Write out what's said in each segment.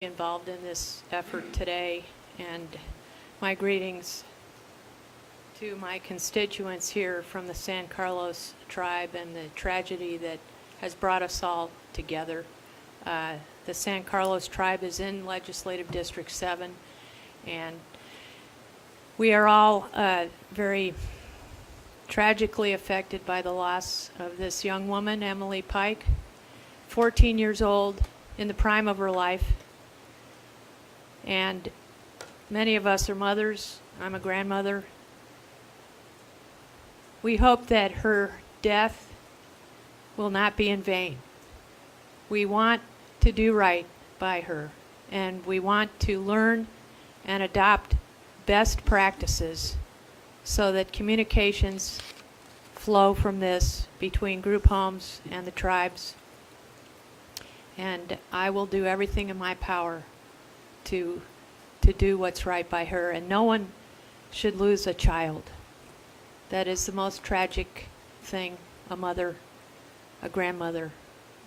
involved in this effort today, and my greetings to my constituents here from the San Carlos tribe and the tragedy that has brought us all together. The San Carlos tribe is in Legislative District 7, and we are all very tragically affected by the loss of this young woman, Emily Pike, 14 years old, in the prime of her life. And many of us are mothers. I'm a grandmother. We hope that her death will not be in vain. We want to do right by her, and we want to learn and adopt best practices so that communications flow from this between group homes and the tribes. And I will do everything in my power to do what's right by her, and no one should lose a child. That is the most tragic thing a mother, a grandmother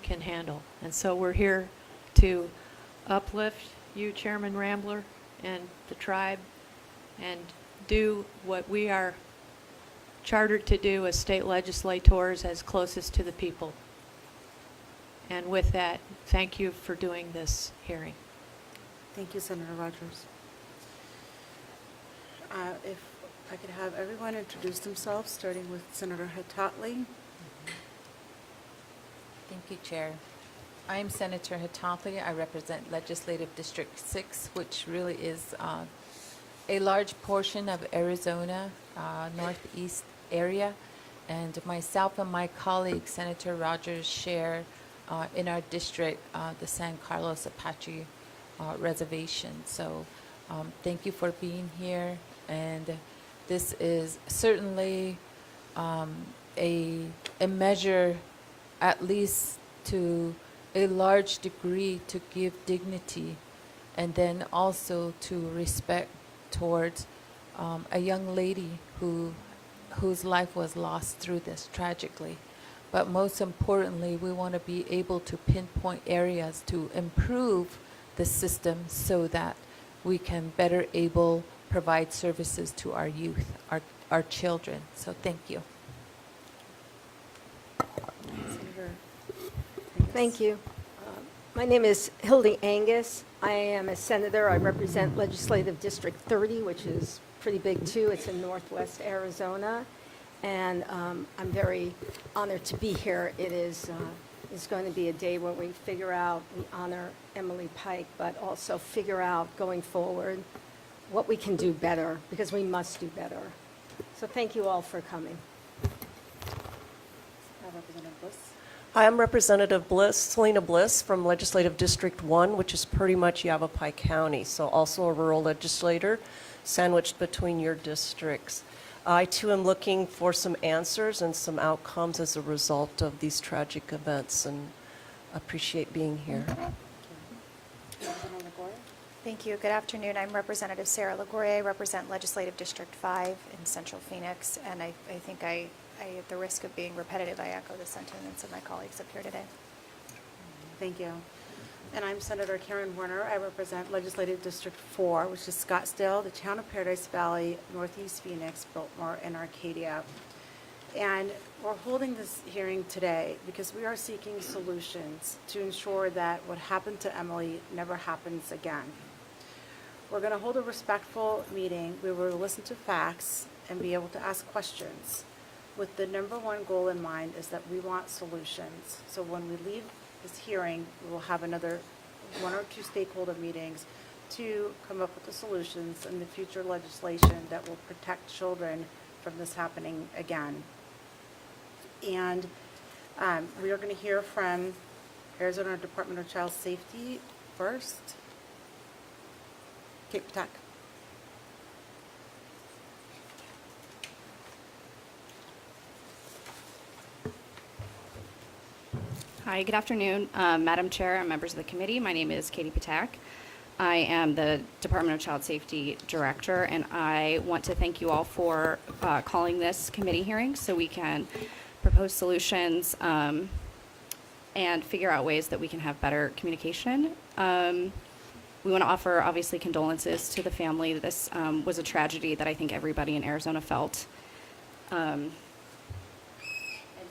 can handle. And so we're here to uplift you, Chairman Rambler, and the tribe, and do what we are chartered to do as state legislators, as closest to the people. And with that, thank you for doing this hearing. Thank you, Senator Rogers. If I could have everyone introduce themselves, starting with Senator Hatatli. Thank you, Chair. I am Senator Hatatli. I represent Legislative District 6, which really is a large portion of Arizona, northeast area. And myself and my colleague, Senator Rogers, share in our district the San Carlos Apache reservation. So thank you for being here. And this is certainly a measure, at least to a large degree, to give dignity and then also to respect towards a young lady whose life was lost through this tragically. But most importantly, we want to be able to pinpoint areas to improve the system so that we can better provide services to our youth, our children. So thank you. Senator Thank you. My name is Hildy Angus. I am a senator. I represent Legislative District 30, which is pretty big too. It's in northwest Arizona. And I'm very honored to be here. It is it's going to be a day where we figure out, we honor Emily Pike, but also figure out going forward what we can do better, because we must do better. So thank you all for coming. Representative Bliss. Hi, I'm Representative Bliss, Selena Bliss from Legislative District 1, which is pretty much Yavapai County, so also a rural legislator sandwiched between your districts. I, too, am looking for some answers and some outcomes as a result of these tragic events, and appreciate being here. Representative Gore. Thank you. Good afternoon. I'm Representative Sarah Lagoria. I represent Legislative District 5 in Central Phoenix, and I think I, at the risk of being repetitive, I echo the sentiments of my colleagues up here today. Thank you. And I'm Senator Karen Werner. I represent Legislative District 4, which is Scottsdale, the town of Paradise Valley, Northeast Phoenix, Biltmore, and Arcadia. And we're holding this hearing today because we are seeking solutions to ensure that what happened to Emily never happens again. We're going to hold a respectful meeting. We will listen to facts and be able to ask questions, with the number one goal in mind is that we want solutions. So when we leave this hearing, we will have another 1 or 2 stakeholder meetings to come up with the solutions and the future legislation that will protect children from this happening again. And we are going to hear from Arizona Department of Child Safety first. Kate Patak. Hi, good afternoon, Madam Chair and members of the committee. My name is Katie Patak. I am the Department of Child Safety Director, and I want to thank you all for calling this committee hearing so we can propose solutions and figure out ways that we can have better communication. We want to offer, obviously, condolences to the family. This was a tragedy that I think everybody in Arizona felt. And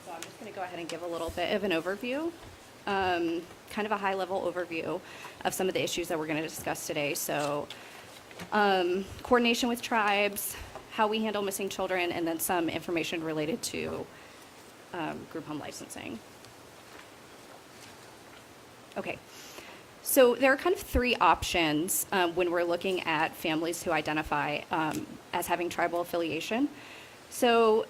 so I'm just going to go ahead and give a little bit of an overview, kind of a high-level overview of some of the issues that we're going to discuss today. So coordination with tribes, how we handle missing children, and then some information related to group home licensing. Okay. So there are kind of three options when we're looking at families who identify as having tribal affiliation. So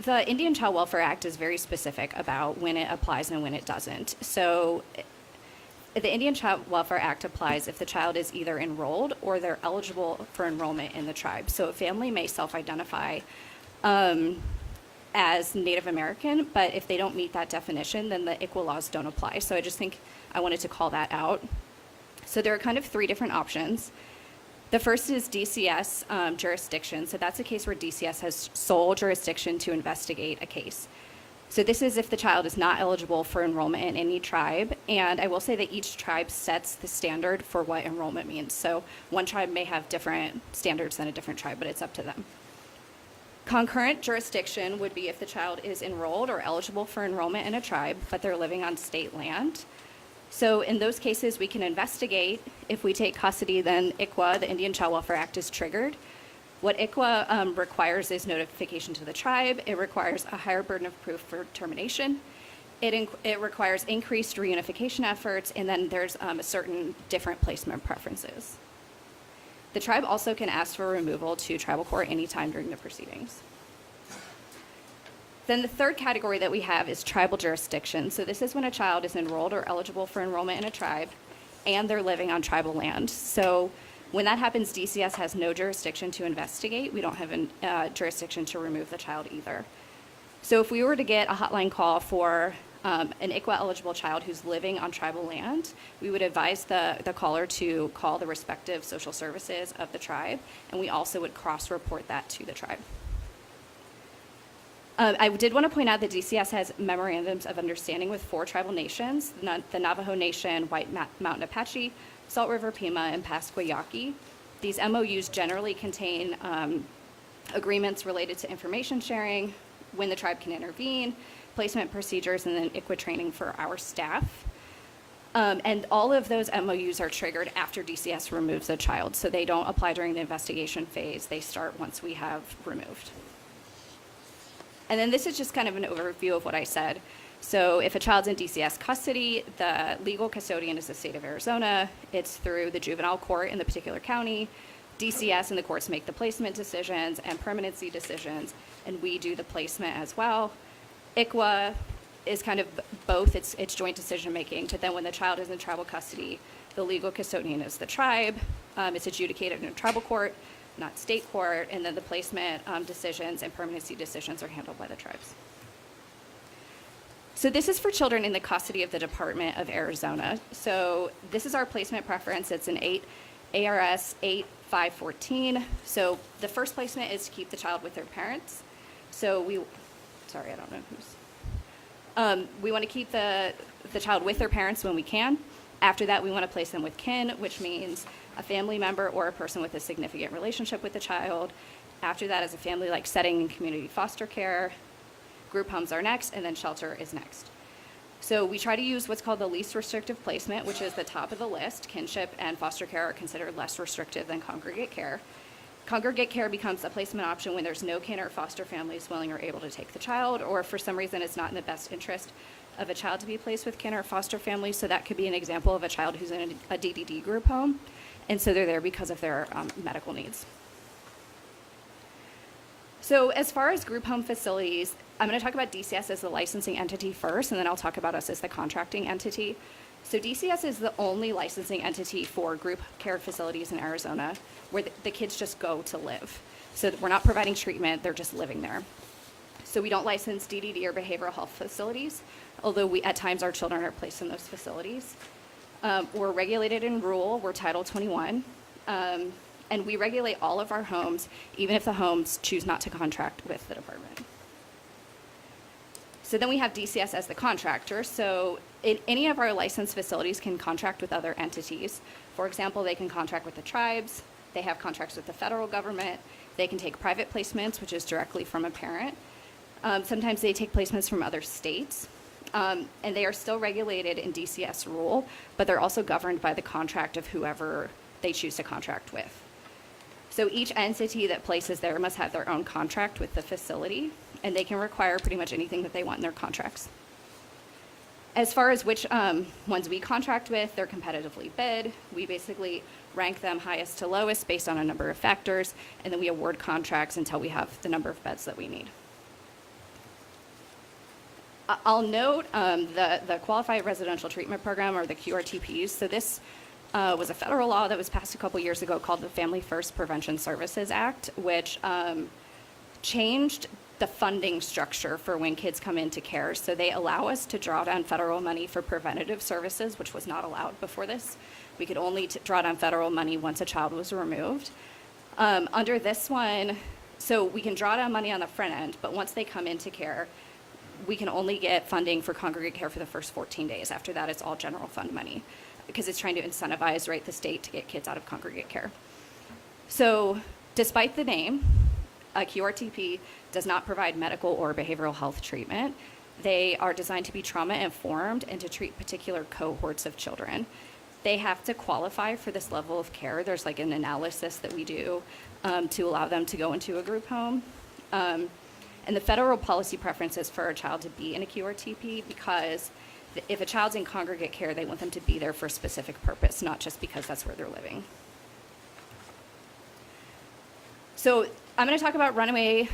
the Indian Child Welfare Act is very specific about when it applies and when it doesn't. So the Indian Child Welfare Act applies if the child is either enrolled or they're eligible for enrollment in the tribe. So a family may self-identify as Native American, but if they don't meet that definition, then the ICWA laws don't apply. So I just think I wanted to call that out. So there are kind of three different options. The first is DCS jurisdiction. So that's a case where DCS has sole jurisdiction to investigate a case. So this is if the child is not eligible for enrollment in any tribe. And I will say that each tribe sets the standard for what enrollment means. So one tribe may have different standards than a different tribe, but it's up to them. Concurrent jurisdiction would be if the child is enrolled or eligible for enrollment in a tribe, but they're living on state land. So in those cases, we can investigate. If we take custody, then ICWA, the Indian Child Welfare Act, is triggered. What ICWA requires is notification to the tribe. It requires a higher burden of proof for termination. It requires increased reunification efforts, and then there's a certain different placement preferences. The tribe also can ask for removal to tribal court anytime during the proceedings. Then the third category that we have is tribal jurisdiction. So this is when a child is enrolled or eligible for enrollment in a tribe and they're living on tribal land. So when that happens, DCS has no jurisdiction to investigate. We don't have jurisdiction to remove the child either. So if we were to get a hotline call for an ICWA eligible child who's living on tribal land, we would advise the caller to call the respective social services of the tribe, and we also would cross-report that to the tribe. I did want to point out that DCS has memorandums of understanding with 4 tribal nations, the Navajo Nation, White Mountain Apache, Salt River Pima, and Pasquayaki. These MOUs generally contain agreements related to information sharing, when the tribe can intervene, placement procedures, and then ICWA training for our staff. And all of those MOUs are triggered after DCS removes the child, so they don't apply during the investigation phase. They start once we have removed. And then this is just kind of an overview of what I said. So if a child's in DCS custody, the legal custodian is the state of Arizona. It's through the juvenile court in the particular county. DCS and the courts make the placement decisions and permanency decisions, and we do the placement as well. ICWA is kind of both. It's joint decision making, but then when the child is in tribal custody, the legal custodian is the tribe. It's adjudicated in a tribal court, not state court, and then the placement decisions and permanency decisions are handled by the tribes. So this is for children in the custody of the Department of Arizona. So this is our placement preference. It's an ARS 8514. So the first placement is to keep the child with their parents. So we want to keep the child with their parents when we can. After that, we want to place them with kin, which means a family member or a person with a significant relationship with the child. After that, as a family-like setting and community foster care. Group homes are next, and then shelter is next. So we try to use what's called the least restrictive placement, which is the top of the list. Kinship and foster care are considered less restrictive than congregate care. Congregate care becomes a placement option when there's no kin or foster families willing or able to take the child, or for some reason it's not in the best interest of a child to be placed with kin or foster families. So that could be an example of a child who's in a DDD group home, and so they're there because of their medical needs. So as far as group home facilities, I'm going to talk about DCS as the licensing entity first, and then I'll talk about us as the contracting entity. So DCS is the only licensing entity for group care facilities in Arizona where the kids just go to live. So we're not providing treatment, they're just living there. So we don't license DDD or behavioral health facilities, although at times our children are placed in those facilities. We're regulated in rural, we're Title 21, and we regulate all of our homes, even if the homes choose not to contract with the department. So then we have DCS as the contractor. So any of our licensed facilities can contract with other entities. For example, they can contract with the tribes. They have contracts with the federal government. They can take private placements, which is directly from a parent. Sometimes they take placements from other states. And they are still regulated in DCS rule, but they're also governed by the contract of whoever they choose to contract with. So each entity that places there must have their own contract with the facility, and they can require pretty much anything that they want in their contracts. As far as which ones we contract with, they're competitively bid. We basically rank them highest to lowest based on a number of factors, and then we award contracts until we have the number of beds that we need. I'll note the Qualified Residential Treatment Program, or the QRTPs. So this was a federal law that was passed a couple years ago called the Family First Prevention Services Act, which changed the funding structure for when kids come into care. So they allow us to draw down federal money for preventative services, which was not allowed before this. We could only draw down federal money once a child was removed. Under this one, so we can draw down money on the front end, but once they come into care, we can only get funding for congregate care for the first 14 days. After that, it's all general fund money, because it's trying to incentivize, right, the state to get kids out of congregate care. So despite the name, a QRTP does not provide medical or behavioral health treatment. They are designed to be trauma-informed and to treat particular cohorts of children. They have to qualify for this level of care. There's like an analysis that we do to allow them to go into a group home. And the federal policy preference is for a child to be in a QRTP because if a child's in congregate care, they want them to be there for a specific purpose, not just because that's where they're living. So I'm going to talk about runaway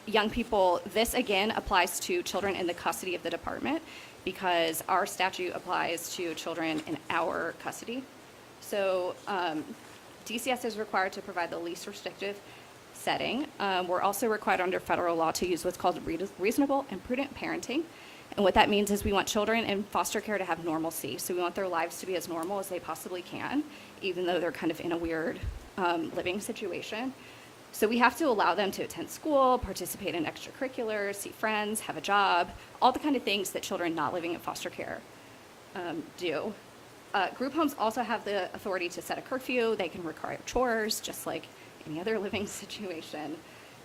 young people. This, again, applies to children in the custody of the department because our statute applies to children in our custody. So DCS is required to provide the least restrictive setting. We're also required under federal law to use what's called reasonable and prudent parenting. And what that means is we want children in foster care to have normalcy. So we want their lives to be as normal as they possibly can, even though they're kind of in a weird living situation. So we have to allow them to attend school, participate in extracurriculars, see friends, have a job, all the kind of things that children not living in foster care do. Group homes also have the authority to set a curfew. They can require chores, just like any other living situation.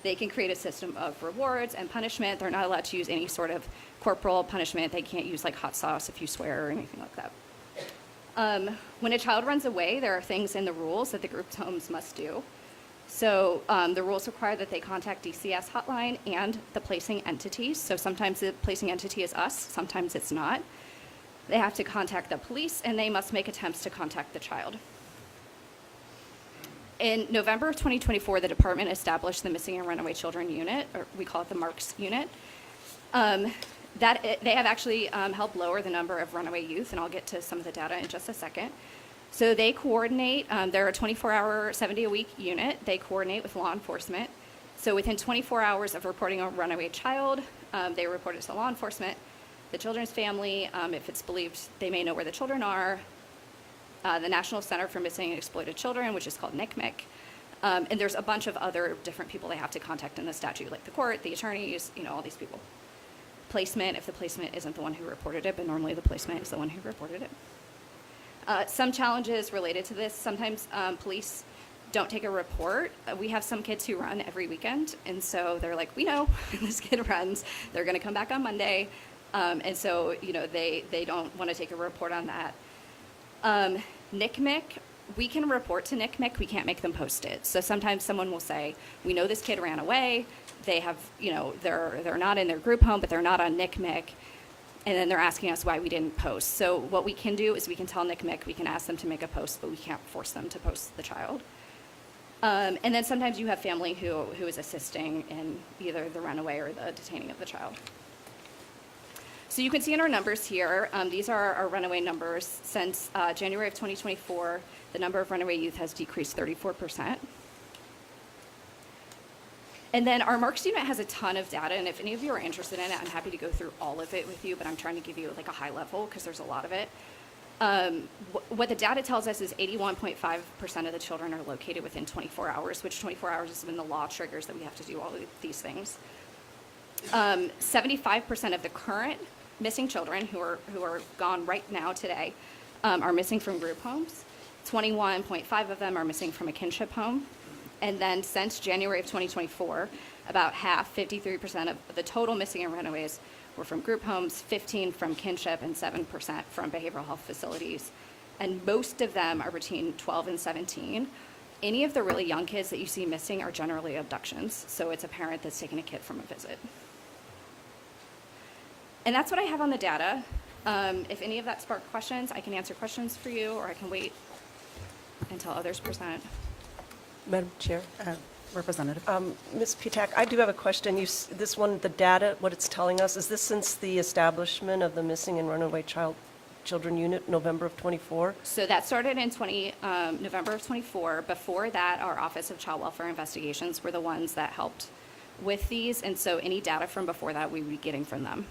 They can create a system of rewards and punishment. They're not allowed to use any sort of corporal punishment. They can't use like hot sauce if you swear or anything like that. When a child runs away, there are things in the rules that the group homes must do. So the rules require that they contact DCS hotline and the placing entity. So sometimes the placing entity is us, sometimes it's not. They have to contact the police, and they must make attempts to contact the child. In November of 2024, the department established the Missing and Runaway Children Unit, or we call it the MARCS unit. They have actually helped lower the number of runaway youth, and I'll get to some of the data in just a second. So they coordinate, they're a 24-hour, 7-day-a-week unit. They coordinate with law enforcement. So within 24 hours of reporting a runaway child, they report it to law enforcement, the children's family, if it's believed they may know where the children are, the National Center for Missing and Exploited Children, which is called NCMEC. And there's a bunch of other different people they have to contact in the statute, like the court, the attorneys, all these people. Placement, if the placement isn't the one who reported it, but normally the placement is the one who reported it. Some challenges related to this, sometimes police don't take a report. We have some kids who run every weekend, and so they're like, we know this kid runs, they're gonna come back on Monday, and so they don't wanna take a report on that. NCMEC, we can report to NCMEC, we can't make them post it. So sometimes someone will say, we know this kid ran away, they have, they're not in their group home, but they're not on NCMEC, and then they're asking us why we didn't post. So what we can do is we can tell NCMEC, we can ask them to make a post, but we can't force them to post the child. And then sometimes you have family who is assisting in either the runaway or the detaining of the child. So you can see in our numbers here, these are our runaway numbers. Since January of 2024, the number of runaway youth has decreased 34%. And then our MARCS unit has a ton of data, and if any of you are interested in it, I'm happy to go through all of it with you, but I'm trying to give you like a high level because there's a lot of it. What the data tells us is 81.5% of the children are located within 24 hours, which 24 hours is when the law triggers that we have to do all of these things. 75% of the current missing children who are gone right now today are missing from group homes. 21.5 of them are missing from a kinship home. And then since January of 2024, about half, 53% of the total missing and runaways were from group homes, 15 from kinship, and 7% from behavioral health facilities. And most of them are between 12 and 17. Any of the really young kids that you see missing are generally abductions. So it's a parent that's taking a kid from a visit. And that's what I have on the data. If any of that sparked questions, I can answer questions for you, or I can wait until others present. Madam Chair. Representative. Ms. Pitak, I do have a question. This one, the data, what it's telling us, is this since the establishment of the Missing and Runaway Children Unit, November of '24? So that started in November of '24. Before that, our Office of Child Welfare Investigations were the ones that helped with these, and so any data from before that we would be getting from them.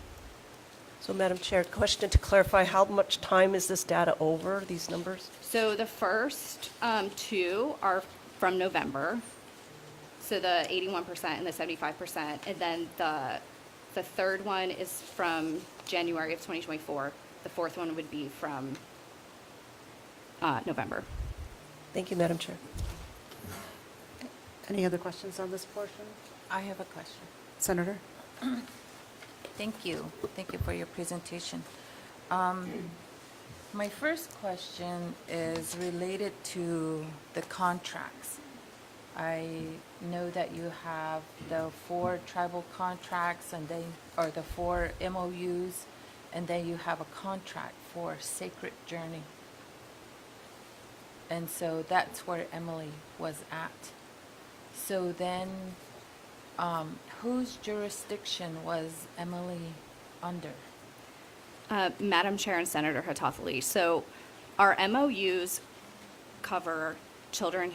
So, Madam Chair, question to clarify, how much time is this data over, these numbers? So the first two are from November, so the 81% and the 75%, and then the third one is from January of 2024. The fourth one would be from November. Thank you, Madam Chair. Any other questions on this portion? I have a question. Senator? Thank you. Thank you for your presentation. My first question is related to the contracts. I know that you have the 4 tribal contracts and then, or the 4 MOUs, and then you have a contract for Sacred Journey. And so that's where Emily was at. So then, whose jurisdiction was Emily under? Madam Chair and Senator Hatothali, so our MOUs cover children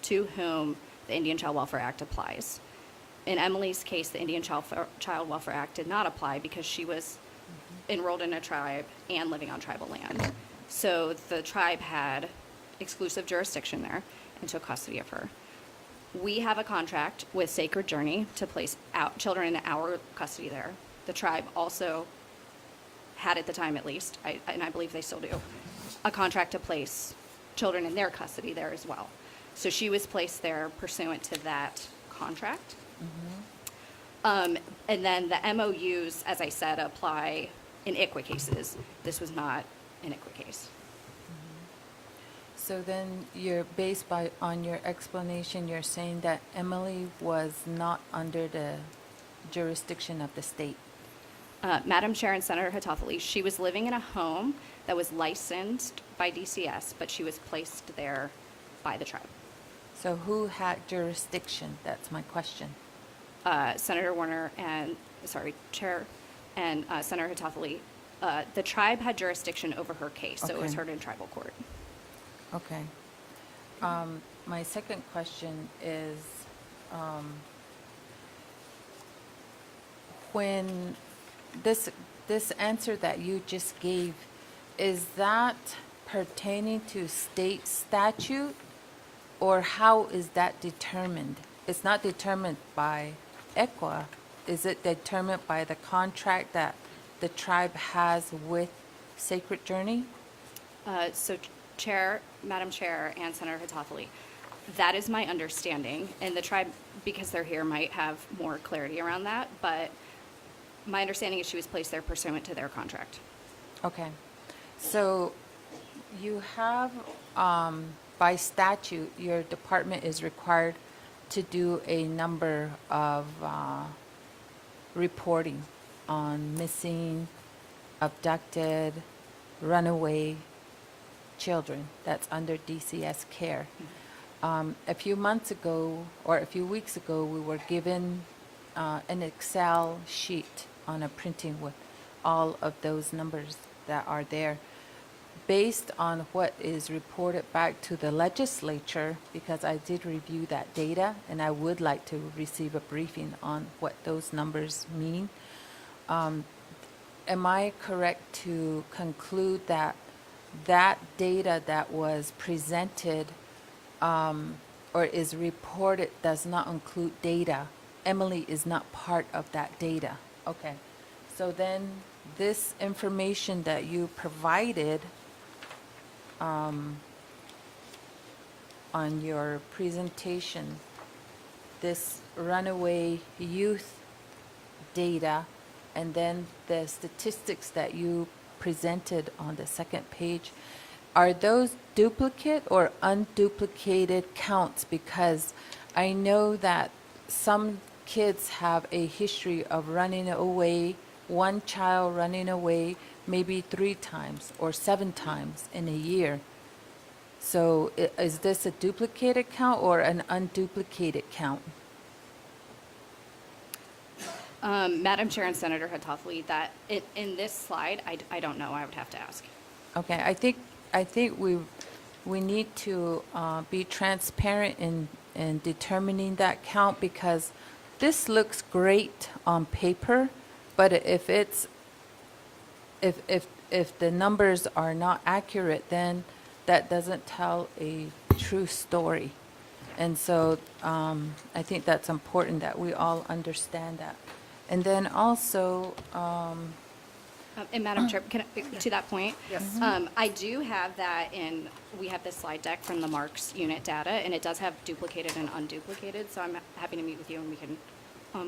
to whom the Indian Child Welfare Act applies. In Emily's case, the Indian Child Welfare Act did not apply because she was enrolled in a tribe and living on tribal land. So the tribe had exclusive jurisdiction there and took custody of her. We have a contract with Sacred Journey to place children in our custody there. The tribe also had, at the time at least, and I believe they still do, a contract to place children in their custody there as well. So she was placed there pursuant to that contract. And then the MOUs, as I said, apply in ICWA cases. This was not an ICWA case. So then you're on your explanation, you're saying that Emily was not under the jurisdiction of the state. Madam Chair and Senator Hatothali, she was living in a home that was licensed by DCS, but she was placed there by the tribe. So who had jurisdiction? That's my question. Senator Warner and, Chair and Senator Hatothali, the tribe had jurisdiction over her case, so it was Okay. heard in tribal court. Okay. My second question is, when this answer that you just gave, is that pertaining to state statute, or how is that determined? It's not determined by ECWA. Is it determined by the contract that the tribe has with Sacred Journey? So Madam Chair and Senator Hatothali, that is my understanding, and the tribe, because they're here, might have more clarity around that, but my understanding is she was placed there pursuant to their contract. Okay. So you have, by statute, your department is required to do a number of reporting on missing, abducted, runaway children that's under DCS care. A few months ago, or a few weeks ago, we were given an Excel sheet on a printing with all of those numbers that are there. Based on what is reported back to the legislature, because I did review that data, and I would like to receive a briefing on what those numbers mean. Am I correct to conclude that that data that was presented or is reported does not include data Emily is not part of that data. Okay. So then this information that you provided on your presentation, this runaway youth data, and then the statistics that you presented on the second page, are those duplicate or unduplicated counts? Because I know that some kids have a history of running away, one child running away maybe 3 times or 7 times in a year. So is this a duplicated count or an unduplicated count? Madam Chair and Senator Hatafli, that in this slide, I don't know. I would have to ask. Okay, I think we need to be transparent in determining that count, because this looks great on paper, but if the numbers are not accurate, then that doesn't tell a true story. And so I think that's important that we all understand that. And then also, And Madam Chair, to that point? Yes. I do have that we have this slide deck from the Marks unit data, and it does have duplicated and unduplicated, so I'm happy to meet with you and we can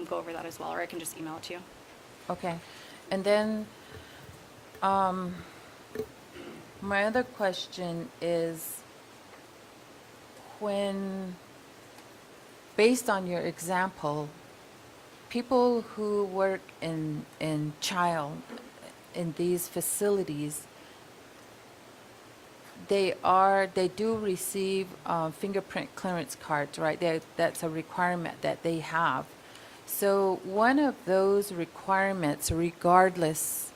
go over that as well, or I can just email it to you. okay. And then my other question is, based on your example, people who work in these facilities, they do receive fingerprint clearance cards, right? That's a requirement that they have. So one of those requirements, regardless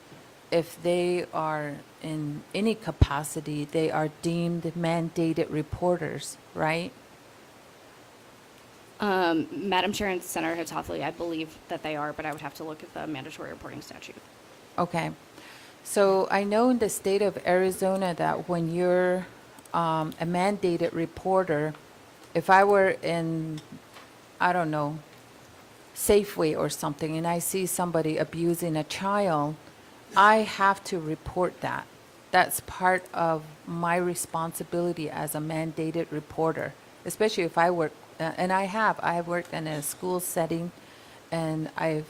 if they are in any capacity, they are deemed mandated reporters, right? Madam Chair and Senator Hatafli, I believe that they are, but I would have to look at the mandatory reporting statute. Okay. So I know in the state of Arizona that when you're a mandated reporter, if I were in, I don't know, Safeway or something, and I see somebody abusing a child, I have to report that. That's part of my responsibility as a mandated reporter, especially if I work, and I've worked in a school setting, and I've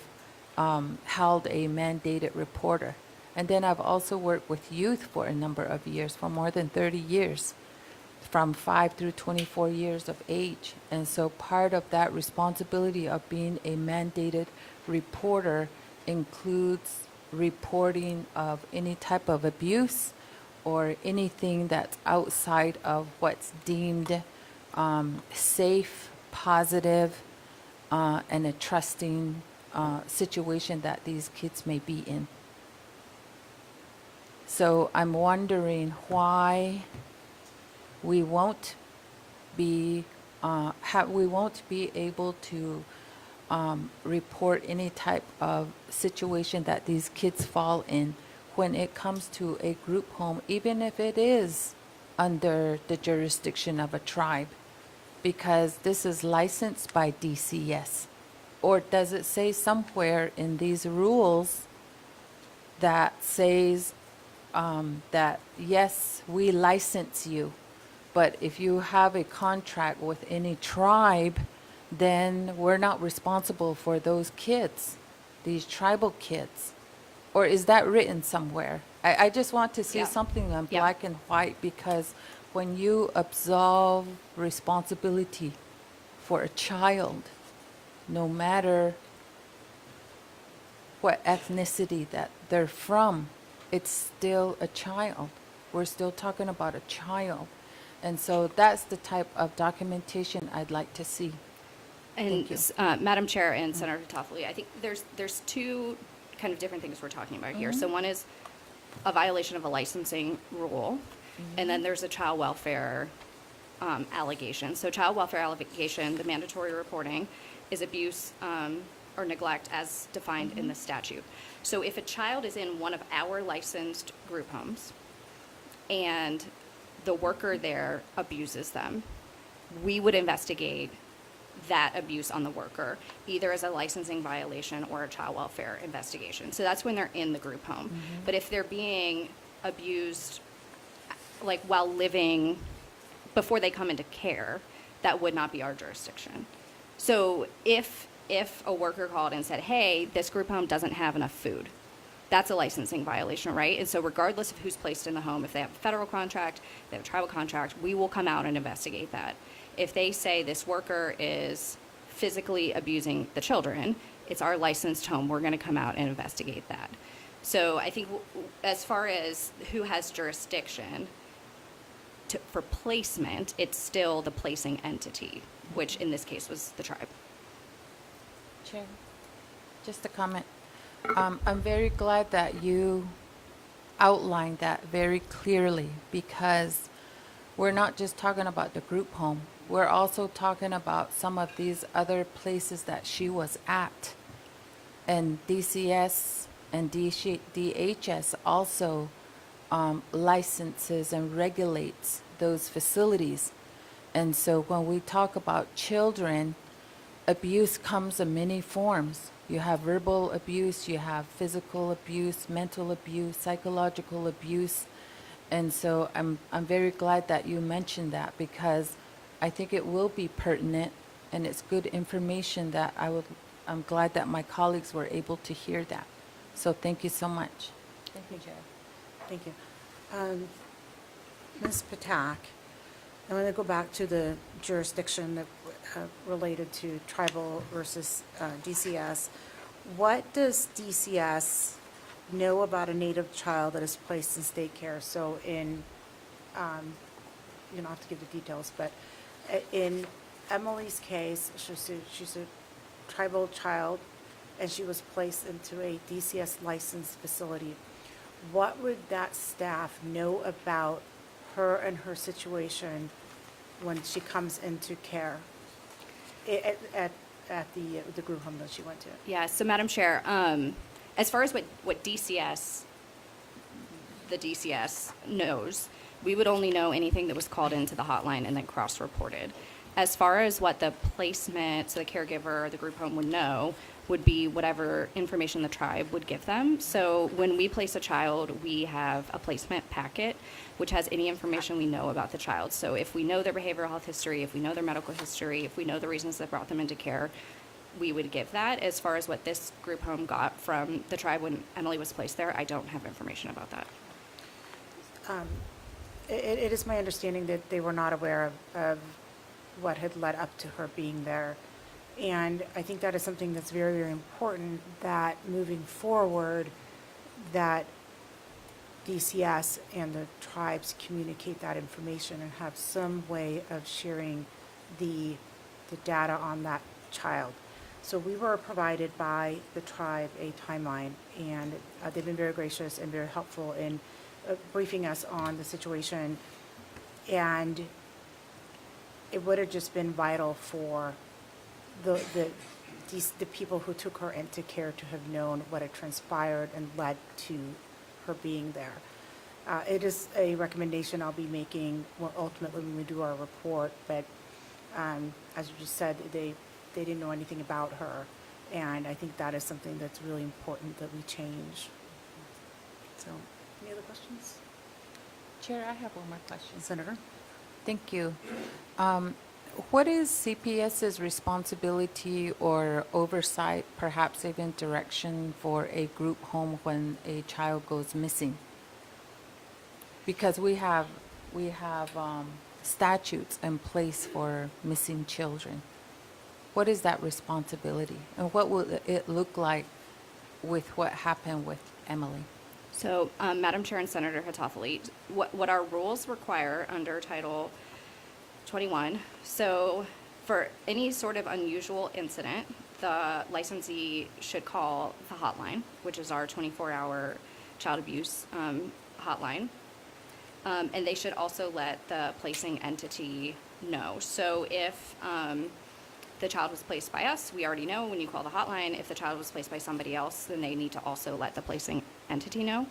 held a mandated reporter. And then I've also worked with youth for a number of years, for more than 30 years, from 5 through 24 years of age. And so part of that responsibility of being a mandated reporter includes reporting of any type of abuse or anything that's outside of what's deemed safe, positive, and a trusting situation that these kids may be in. So I'm wondering why we won't be able to report any type of situation that these kids fall in when it comes to a group home, even if it is under the jurisdiction of a tribe, because this is licensed by DCS. Or does it say somewhere in these rules that says that, yes, we license you, but if you have a contract with any tribe, then we're not responsible for those kids, these tribal kids? Or is that written somewhere? I just want to see Yeah. something on Yeah. black and white, because when you absolve responsibility for a child, no matter what ethnicity that they're from, it's still a child. We're still talking about a child. And so that's the type of documentation I'd like to see. And Thank you. Madam Chair and Senator Toffoli, I think there's two kind of different things we're talking about here. So one is a violation of a licensing rule, and then there's a child welfare allegation. So child welfare allegation, the mandatory reporting, is abuse or neglect as defined in the statute. So if a child is in one of our licensed group homes and the worker there abuses them, we would investigate that abuse on the worker, either as a licensing violation or a child welfare investigation. So that's when they're in the group home. But if they're being abused, like while living, before they come into care, that would not be our jurisdiction. So if a worker called and said, hey, this group home doesn't have enough food, that's a licensing violation, right? And so regardless of who's placed in the home, if they have a federal contract, they have a tribal contract, we will come out and investigate that. If they say this worker is physically abusing the children, it's our licensed home, we're going to come out and investigate that. So I think as far as who has jurisdiction for placement, it's still the placing entity, which in this case was the tribe. Chair, just a comment. I'm very glad that you outlined that very clearly, because we're not just talking about the group home. We're also talking about some of these other places that she was at. And DCS and DHS also licenses and regulates those facilities. And so when we talk about children, abuse comes in many forms. You have verbal abuse, you have physical abuse, mental abuse, psychological abuse. And so I'm very glad that you mentioned that, because I think it will be pertinent, and it's good information that I'm glad that my colleagues were able to hear that. So thank you so much. Thank you, Chair. Thank you. Ms. Patak, I want to go back to the jurisdiction that related to tribal versus DCS. What does DCS know about a Native child that is placed in state care? So in, you don't have to give the details, but in Emily's case, she's a tribal child, and she was placed into a DCS licensed facility. What would that staff know about her and her situation when she comes into care at the group home that she went to? Yeah, so Madam Chair, as far as what DCS, the DCS knows, we would only know anything that was called into the hotline and then cross-reported. As far as what the placement, so the caregiver or the group home would know, would be whatever information the tribe would give them. So when we place a child, we have a placement packet, which has any information we know about the child. So if we know their behavioral health history, if we know their medical history, if we know the reasons that brought them into care, we would give that. As far as what this group home got from the tribe when Emily was placed there, I don't have information about that. It is my understanding that they were not aware of what had led up to her being there. And I think that is something that's very, very important, that moving forward, that DCS and the tribes communicate that information and have some way of sharing the data on that child. So we were provided by the tribe a timeline, and they've been very gracious and very helpful in briefing us on the situation. And it would have just been vital for the people who took her into care to have known what had transpired and led to her being there. It is a recommendation I'll be making ultimately when we do our report, but as you just said, they didn't know anything about her, and I think that is something that's really important that we change. So, any other questions? Chair, I have one more question. Senator? Thank you. What is CPS's responsibility or oversight, perhaps even direction, for a group home when a child goes missing? Because we have statutes in place for missing children. What is that responsibility, and what will it look like with what happened with Emily? So, Madam Chair and Senator Hatofali, what our rules require under Title 21, so for any sort of unusual incident, the licensee should call the hotline, which is our 24-hour child abuse hotline, and they should also let the placing entity know. So if the child was placed by us, we already know when you call the hotline. If the child was placed by somebody else, then they need to also let the placing entity know.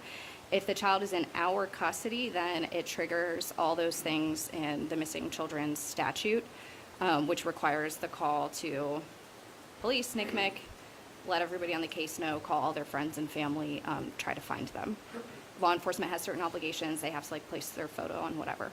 If the child is in our custody, then it triggers all those things in the missing children's statute. which requires the call to police, NCMEC, let everybody on the case know, call all their friends and family, try to find them. Law enforcement has certain obligations. They have to like place their photo on whatever.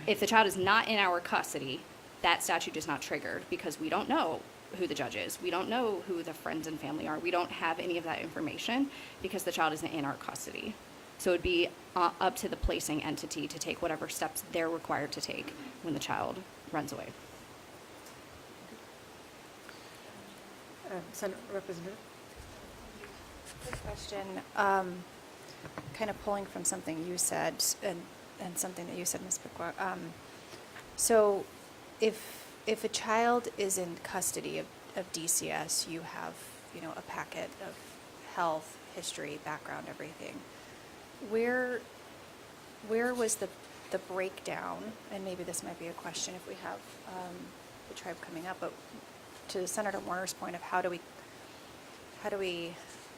If the child is not in our custody, that statute is not triggered because we don't know who the judge is. We don't know who the friends and family are. We don't have any of that information because the child isn't in our custody. So it would be up to the placing entity to take whatever steps they're required to take when the child runs away. Senator Representative? Quick question, kind of pulling from something you said and something that you said, Ms. Piquet. So if a child is in custody of DCS, you have, you know, a packet of health, history, background, everything. Where was the breakdown, and maybe this might be a question if we have the tribe coming up, but to Senator Warner's point of how do we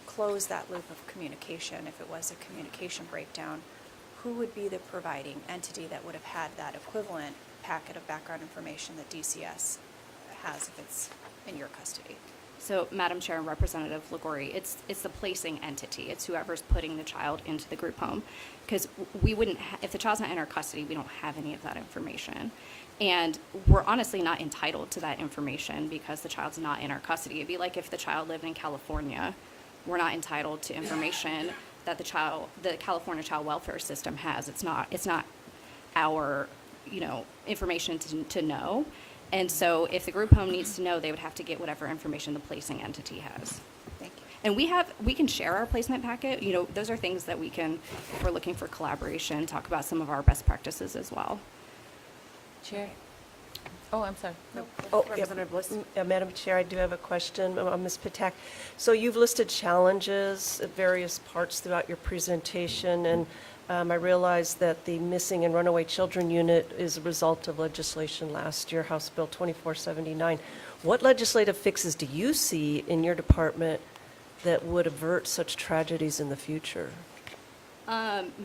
close that loop of communication if it was a communication breakdown, who would be the providing entity that would have had that equivalent packet of background information that DCS has if it's in your custody? So, Madam Chair and Representative Liguori, it's the placing entity. It's whoever's putting the child into the group home. Because we wouldn't, if the child's not in our custody, we don't have any of that information. And we're honestly not entitled to that information because the child's not in our custody. It'd be like if the child lived in California, we're not entitled to information that the California Child Welfare System has. It's not our, you know, information to know. And so if the group home needs to know, they would have to get whatever information the placing entity has. Thank you. And we can share our placement packet. You know, those are things that we can, if we're looking for collaboration, talk about some of our best practices as well. Chair? Oh, I'm sorry. No. Oh, yeah. Representative Bliss? Madam Chair, I do have a question, Ms. Patak. So you've listed challenges at various parts throughout your presentation, and I realize that the Missing and Runaway Children Unit is a result of legislation last year, House Bill 2479. What legislative fixes do you see in your department that would avert such tragedies in the future?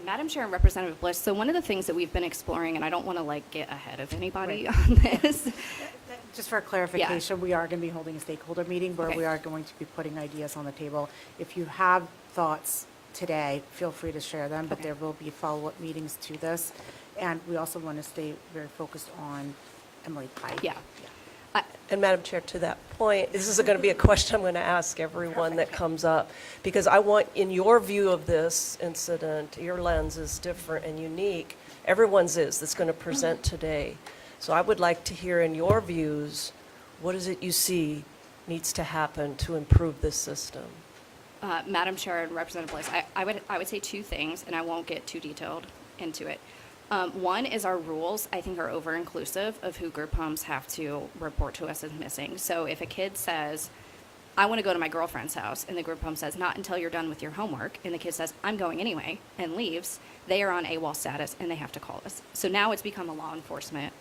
Madam Chair and Representative Bliss, so one of the things that we've been exploring, and I don't want to like get ahead of anybody on this. Just for clarification, we are going to be holding a stakeholder meeting where Okay. we are going to be putting ideas on the table. If you have thoughts today, feel free to share them, but Okay. there will be follow-up meetings to this. And we also want to stay very focused on Emily Pike. Yeah. And Madam Chair, to that point, this is going to be a question I'm going to ask everyone that comes up, because I want, in your view of this incident, your lens is different and unique. Everyone's is that's going to present today. So I would like to hear in your views, what is it you see needs to happen to improve this system? Madam Chair and Representative Bliss, I would say two things, and I won't get too detailed into it. One is our rules, I think, are over-inclusive of who group homes have to report to us as missing. So if a kid says, I want to go to my girlfriend's house, and the group home says, not until you're done with your homework, and the kid says, I'm going anyway, and leaves, they are on AWOL status, and they have to call us. So now it's become a law enforcement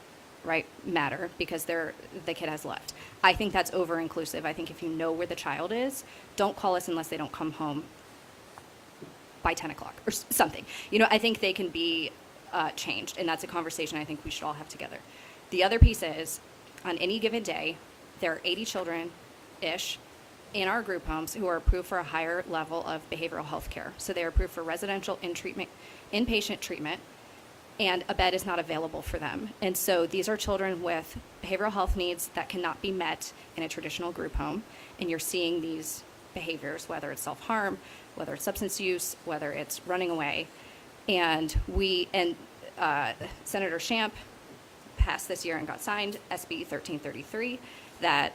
matter because the kid has left. I think that's over-inclusive. I think if you know where the child is, don't call us unless they don't come home by 10 o'clock or something. You know, I think they can be changed, and that's a conversation I think we should all have together. The other piece is, on any given day, there are 80 children-ish in our group homes who are approved for a higher level of behavioral health care. So they are approved for residential inpatient treatment, and a bed is not available for them. And so these are children with behavioral health needs that cannot be met in a traditional group home, and you're seeing these behaviors, whether it's self-harm, whether it's substance use, whether it's running away. And Senator Shamp passed this year and got signed SB 1333. That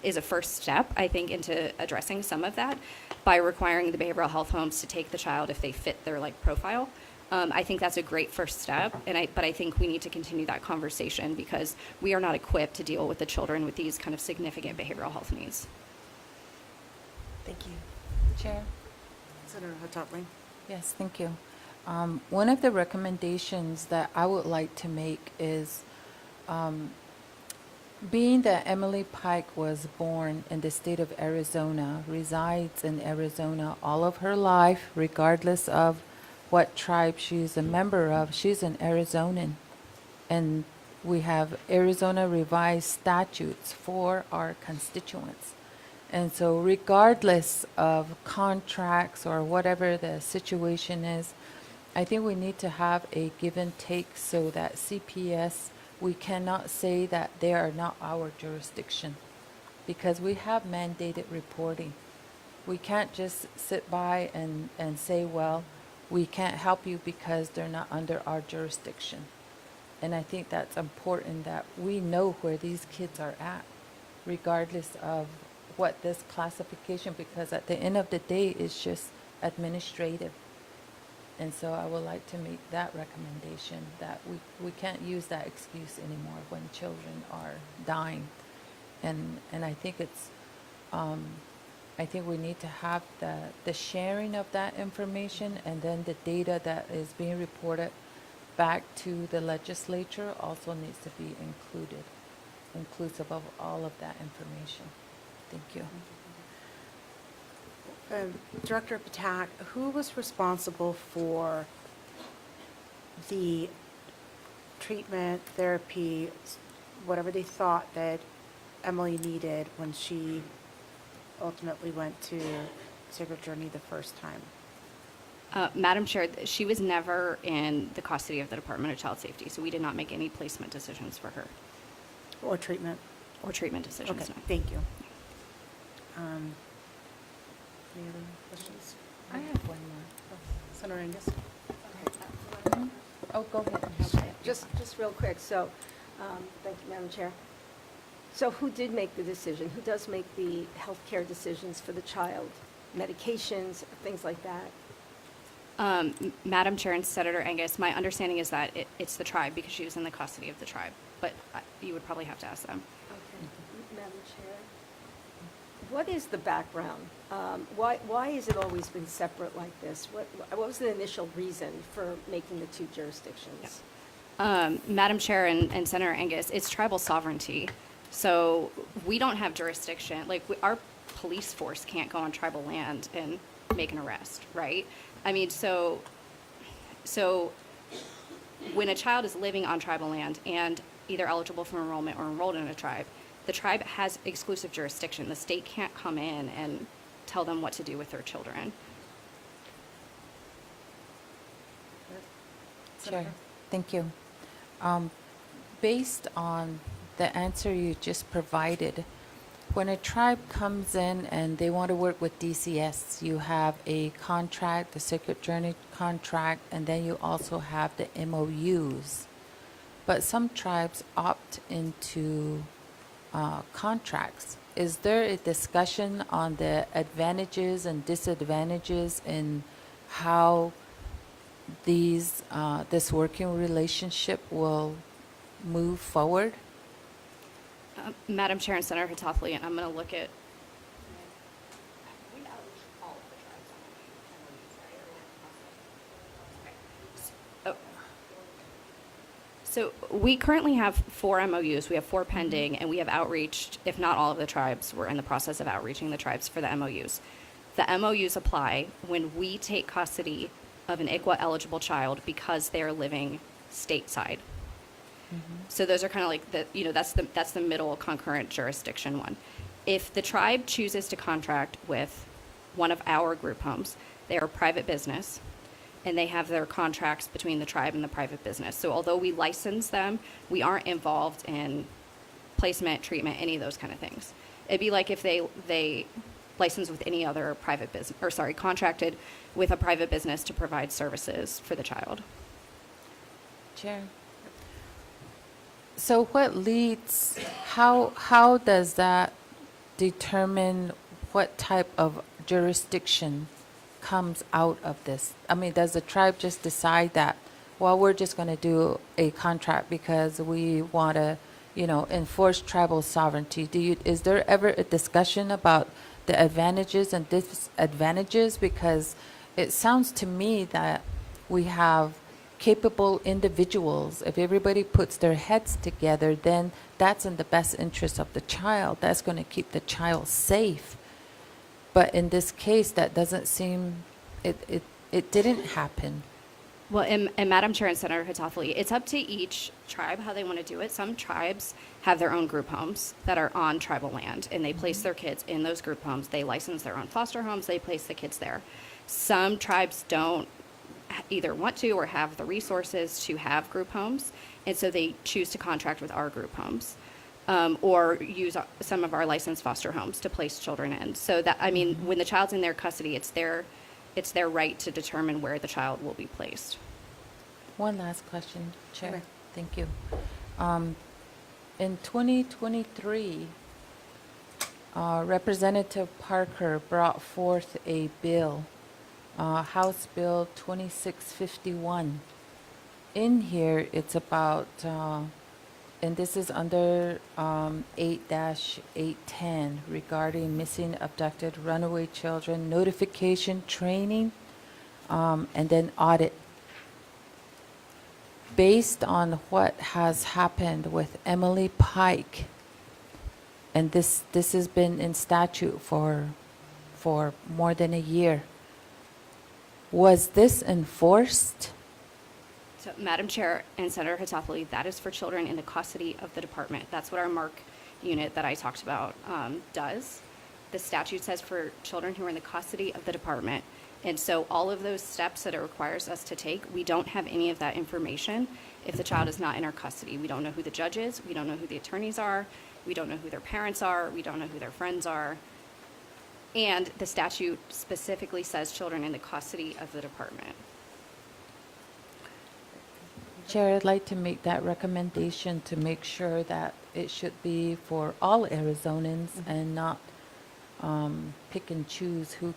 is a first step, I think, into addressing some of that by requiring the behavioral health homes to take the child if they fit their profile. I think that's a great first step, but I think we need to continue that conversation because we are not equipped to deal with the children with these kind of significant behavioral health needs. Thank you. Chair? Senator Hattori? Yes, thank you. One of the recommendations that I would like to make is, being that Emily Pike was born in the state of Arizona, resides in Arizona all of her life, regardless of what tribe she's a member of, she's an Arizonan. And we have Arizona revised statutes for our constituents. And so regardless of contracts or whatever the situation is, I think we need to have a give and take so that CPS, we cannot say that they are not our jurisdiction because we have mandated reporting. We can't just sit by and say, well, we can't help you because they're not under our jurisdiction. And I think that's important that we know where these kids are at, regardless of what this classification, because at the end of the day, it's just administrative. And so I would like to make that recommendation that we can't use that excuse anymore when children are dying. And I think it's, I think we need to have the sharing of that information and then the data that is being reported back to the legislature also needs to be included, inclusive of all of that information. Thank you. Director Patak, who was responsible for the treatment, therapy, whatever they thought that Emily needed when she ultimately went to Sacred Journey the first time? Madam Chair, she was never in the custody of the Department of Child Safety, so we did not make any placement decisions for her Or treatment? or treatment decisions. Okay, No. thank you. Any other questions? I have one more. Senator Angus? Oh, go ahead. Just real quick, so, thank you, Madam Chair. So who did make the decision? Who does make the healthcare decisions for the child? Medications, things like that? Madam Chair and Senator Angus, my understanding is that it's the tribe because she was in the custody of the tribe, but you would probably have to ask them. Okay. Madam Chair, what is the background? Why has it always been separate like this? What was the initial reason for making the two jurisdictions? Madam Chair and Senator Angus, it's tribal sovereignty. So we don't have jurisdiction. Like, our police force can't go on tribal land and make an arrest, right? I mean, so when a child is living on tribal land and either eligible for enrollment or enrolled in a tribe, the tribe has exclusive jurisdiction. The state can't come in and tell them what to do with their children. Sure. Thank you. Based on the answer you just provided, when a tribe comes in and they want to work with DCS, you have a contract, the Sacred Journey contract, and then you also have the MOUs. But some tribes opt into contracts. Is there a discussion on the advantages and disadvantages in how this working relationship will move forward? Madam Chair and Senator Hatothly, I'm going to look at. So we currently have 4 MOUs. We have 4 pending, and we have outreached, if not all of the tribes. We're in the process of outreaching the tribes for the MOUs. The MOUs apply when we take custody of an ICWA-eligible child because they are living stateside. So those are kind of like that's the middle concurrent jurisdiction one. If the tribe chooses to contract with one of our group homes, they are a private business, and they have their contracts between the tribe and the private business. So although we license them, we aren't involved in placement, treatment, any of those kind of things. It'd be like if they license with any other private business, contracted with a private business to provide services for the child. Chair. So what leads, how does that determine what type of jurisdiction comes out of this? I mean, does the tribe just decide that, well, we're just going to do a contract because we want to, enforce tribal sovereignty? Is there ever a discussion about the advantages and disadvantages? Because it sounds to me that we have capable individuals. If everybody puts their heads together, then that's in the best interest of the child. That's going to keep the child safe. But in this case, that doesn't seem, it didn't happen. Well, and Madam Chair and Senator Hitoffoli, it's up to each tribe how they want to do it. Some tribes have their own group homes that are on tribal land, and they place their kids in those group homes. They license their own foster homes. They place the kids there. Some tribes don't either want to or have the resources to have group homes, and so they choose to contract with our group homes. Or use some of our licensed foster homes to place children in. So that, I mean, when the child's in their custody, it's their right to determine where the child will be placed. One last question, Chair. Okay. Thank you. In 2023, Representative Parker brought forth a bill, House Bill 2651. In here, it's about, and this is under 8-810 regarding missing, abducted, runaway children, notification, training, and then audit. Based on what has happened with Emily Pike, and this has been in statute for more than a year, was this enforced? So, Madam Chair and Senator Hitoffoli, that is for children in the custody of the department. That's what our MARC unit that I talked about does. The statute says for children who are in the custody of the department. And so all of those steps that it requires us to take, we don't have any of that information if the child is not in our custody. We don't know who the judge is. We don't know who the attorneys are. We don't know who their parents are. We don't know who their friends are. And the statute specifically says children in the custody of the department. Chair, I'd like to make that recommendation to make sure that it should be for all Arizonans and not pick and choose who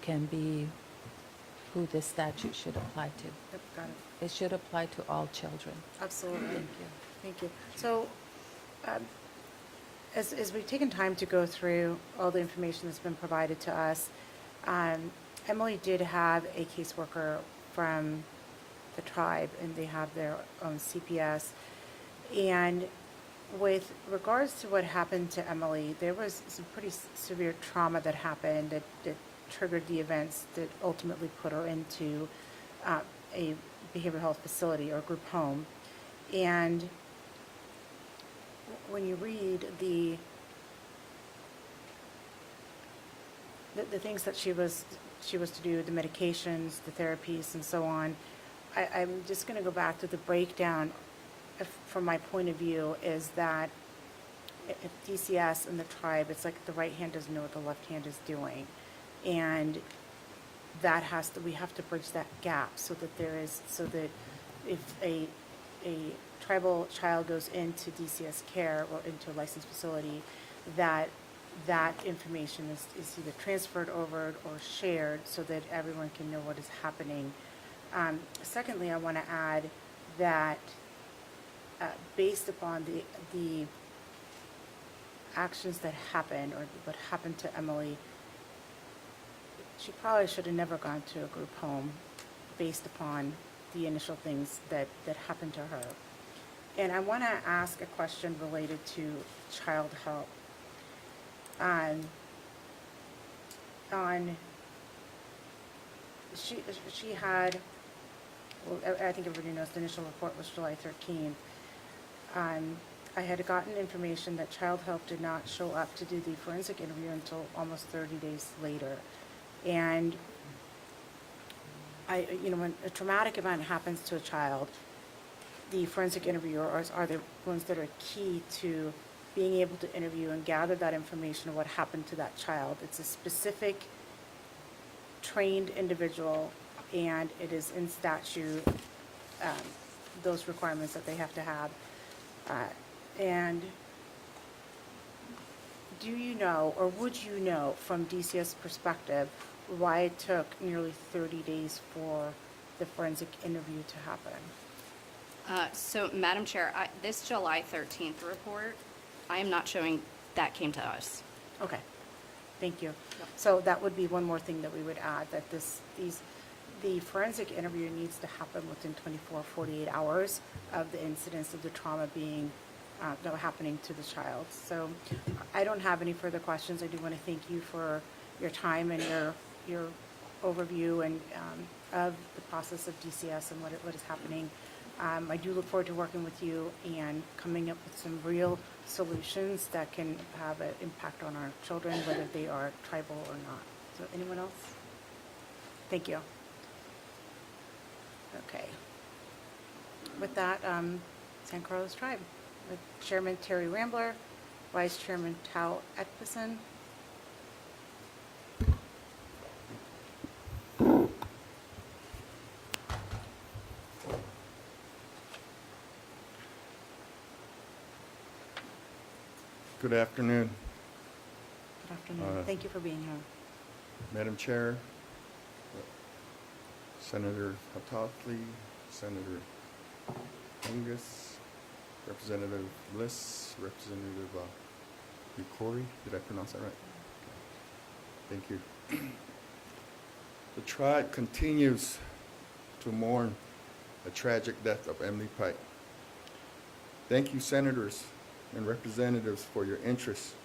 this statute should apply to. Yep, got it. It should apply to all children. Absolutely. Thank you. Thank you. So, as we've taken time to go through all the information that's been provided to us, Emily did have a caseworker from the tribe, and they have their own CPS. And with regards to what happened to Emily, there was some pretty severe trauma that happened that triggered the events that ultimately put her into a behavioral health facility or group home. And when you read the things that she was to do, the medications, the therapies, and so on, I'm just going to go back to the breakdown. From my point of view, is that if DCS and the tribe, it's like the right hand doesn't know what the left hand is doing, and that we have to bridge that gap so that if a tribal child goes into DCS care or into a licensed facility, that information is either transferred over or shared so that everyone can know what is happening. Secondly, I want to add that based upon the actions that happened or what happened to Emily, she probably should have never gone to a group home based upon the initial things that happened to her. And I want to ask a question related to child help. She had, well, I think everybody knows the initial report was July 13th. I had gotten information that Child Help did not show up to do the forensic interview until almost 30 days later. And when a traumatic event happens to a child, the forensic interviewers are the ones that are key to being able to interview and gather that information of what happened to that child. It's a specific trained individual, and it is in statute, those requirements that they have to have. And do you know, or would you know from DCS perspective, why it took nearly 30 days for the forensic interview to happen? So, Madam Chair, this July 13th report, I am not showing that came to us. Okay, thank you. Yep. So that would be one more thing that we would add, that the forensic interview needs to happen within 48 hours of the incidents of the trauma being happening to the child. So I don't have any further questions. I do want to thank you for your time and your overview, and of the process of DCS and what is happening. I do look forward to working with you and coming up with some real solutions that can have an impact on our children, whether they are tribal or not. So anyone else? Thank you. Okay. With that, San Carlos Tribe, with Chairman Terry Rambler, Vice Chairman Tao Ekpeson. Good afternoon, Good afternoon. Thank you for being here. Madam Chair, Senator Hatafli, Senator Angus, Representative Bliss, Representative Ukori. Did I pronounce that right? Thank you. The tribe continues to mourn the tragic death of Emily Pike. Thank you, Senators and Representatives, for your interest,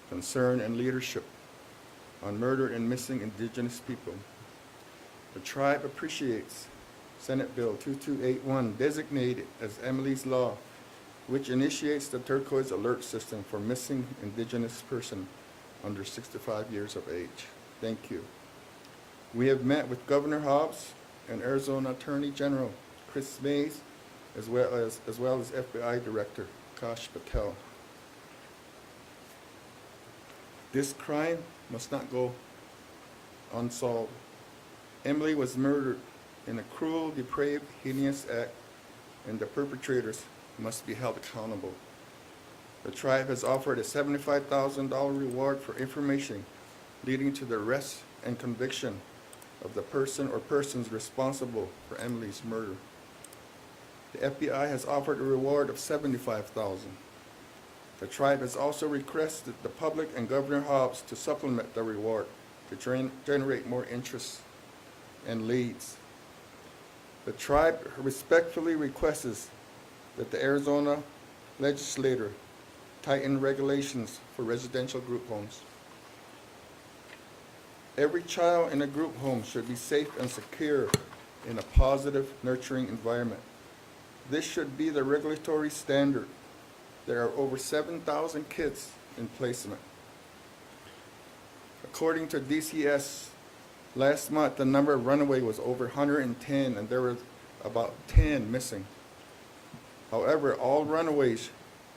concern, and leadership on murdered and missing Indigenous people. The tribe appreciates Senate Bill 2281, designated as Emily's Law, which initiates the turquoise alert system for missing Indigenous person under 65 years of age. Thank you. We have met with Governor Hobbs and Arizona Attorney General Chris Mays, as well as FBI Director Kash Patel. This crime must not go unsolved. Emily was murdered in a cruel, depraved, heinous act, and the perpetrators must be held accountable. The tribe has offered a $75,000 reward for information leading to the arrest and conviction of the person or persons responsible for Emily's murder. The FBI has offered a reward of $75,000. The tribe has also requested the public and Governor Hobbs to supplement the reward to generate more interest and leads. The tribe respectfully requests that the Arizona legislature tighten regulations for residential group homes. Every child in a group home should be safe and secure in a positive, nurturing environment. This should be the regulatory standard. There are over 7,000 kids in placement. According to DCS, last month the number of runaway was over 110 and there were about 10 missing. However, all runaways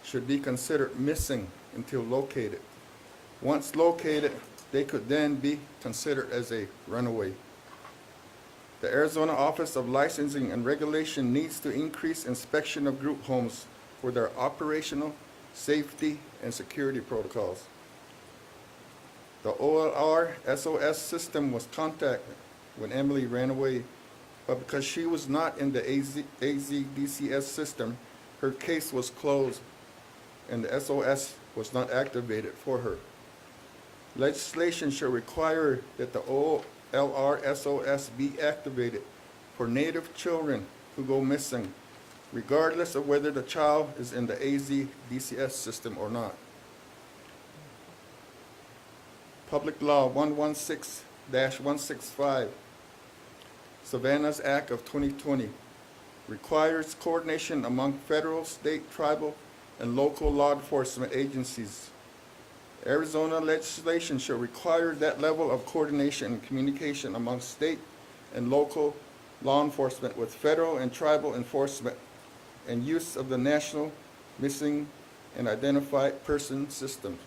should be considered missing until located. Once located, they could then be considered as a runaway. The Arizona Office of Licensing and Regulation needs to increase inspection of group homes for their operational, safety, and security protocols. The OLR SOS system was contacted when Emily ran away, but because she was not in the AZDCS system, her case was closed and the SOS was not activated for her. Legislation should require that the OLR SOS be activated for Native children who go missing, regardless of whether the child is in the AZDCS system or not. Public Law 116-165, Savannah's Act of 2020, requires coordination among federal, state, tribal, and local law enforcement agencies. Arizona legislation should require that level of coordination and communication among state and local law enforcement with federal and tribal enforcement and use of the National Missing and Identified Person System.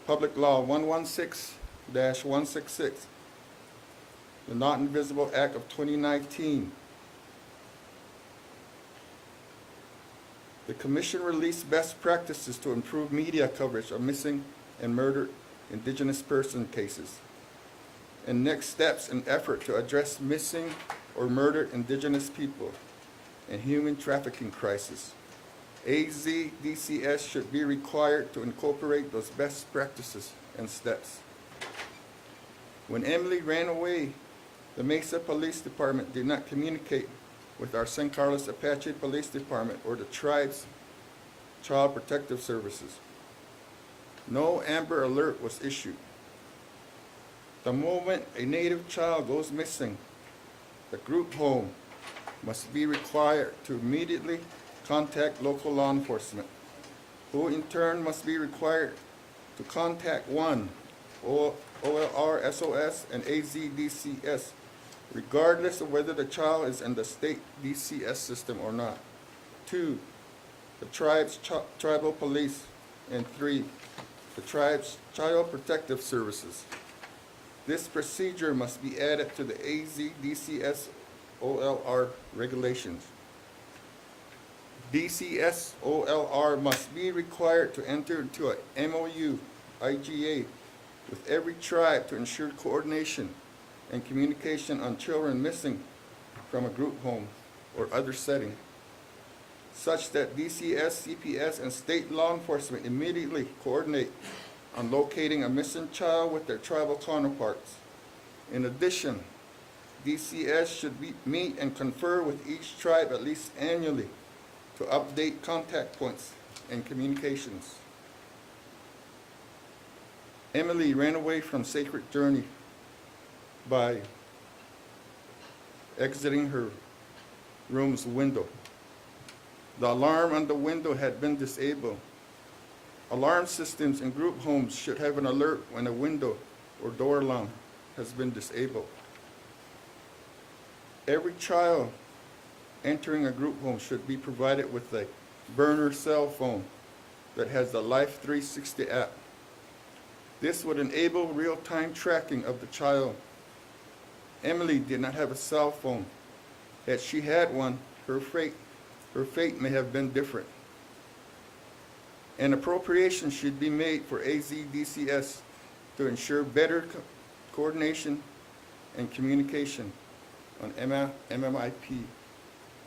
Public Law 116-166, the Not Invisible Act of 2019. The Commission released best practices to improve media coverage of missing and murdered Indigenous person cases and next steps in effort to address missing or murdered Indigenous people and human trafficking crisis. AZDCS should be required to incorporate those best practices and steps. When Emily ran away, the Mesa Police Department did not communicate with our San Carlos Apache Police Department or the tribe's Child Protective Services. No Amber Alert was issued. The moment a Native child goes missing, the group home must be required to immediately contact local law enforcement, who in turn must be required to contact one, OLR, SOS, and AZDCS, regardless of whether the child is in the state DCS system or not. 2, the tribe's tribal police, and 3, the tribe's child protective services. This procedure must be added to the AZDCS OLR regulations. DCS OLR must be required to enter into a MOU, IGA, with every tribe to ensure coordination and communication on children missing from a group home or other setting, such that DCS, CPS, and state law enforcement immediately coordinate on locating a missing child with their tribal counterparts. In addition, DCS should meet and confer with each tribe at least annually to update contact points and communications. Emily ran away from Sacred Journey by exiting her room's window. The alarm on the window had been disabled. Alarm systems in group homes should have an alert when a window or door alarm has been disabled. Every child entering a group home should be provided with a burner cell phone that has the Life 360 app. This would enable real-time tracking of the child. Emily did not have a cell phone. Had she had one, her fate may have been different. An appropriation should be made for AZDCS to ensure better coordination and communication on MMIP.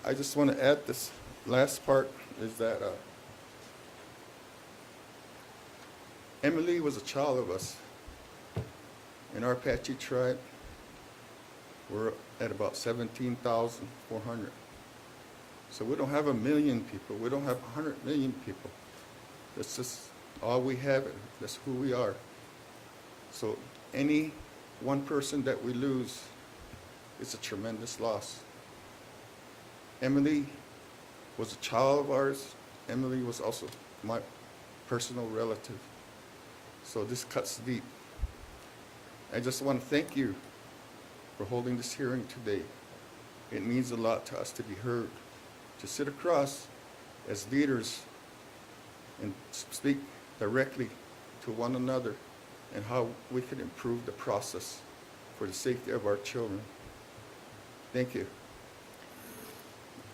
I just want to add this last part is that Emily was a child of us. In our Apache tribe, we're at about 17,400. So we don't have 1 million people. We don't have 100 million people. That's just all we have. That's who we are. So any one person that we lose is a tremendous loss. Emily was a child of ours. Emily was also my personal relative. So this cuts deep. I just want to thank you for holding this hearing today. It means a lot to us to be heard, to sit across as leaders and speak directly to one another and how we can improve the process for the safety of our children. Thank you.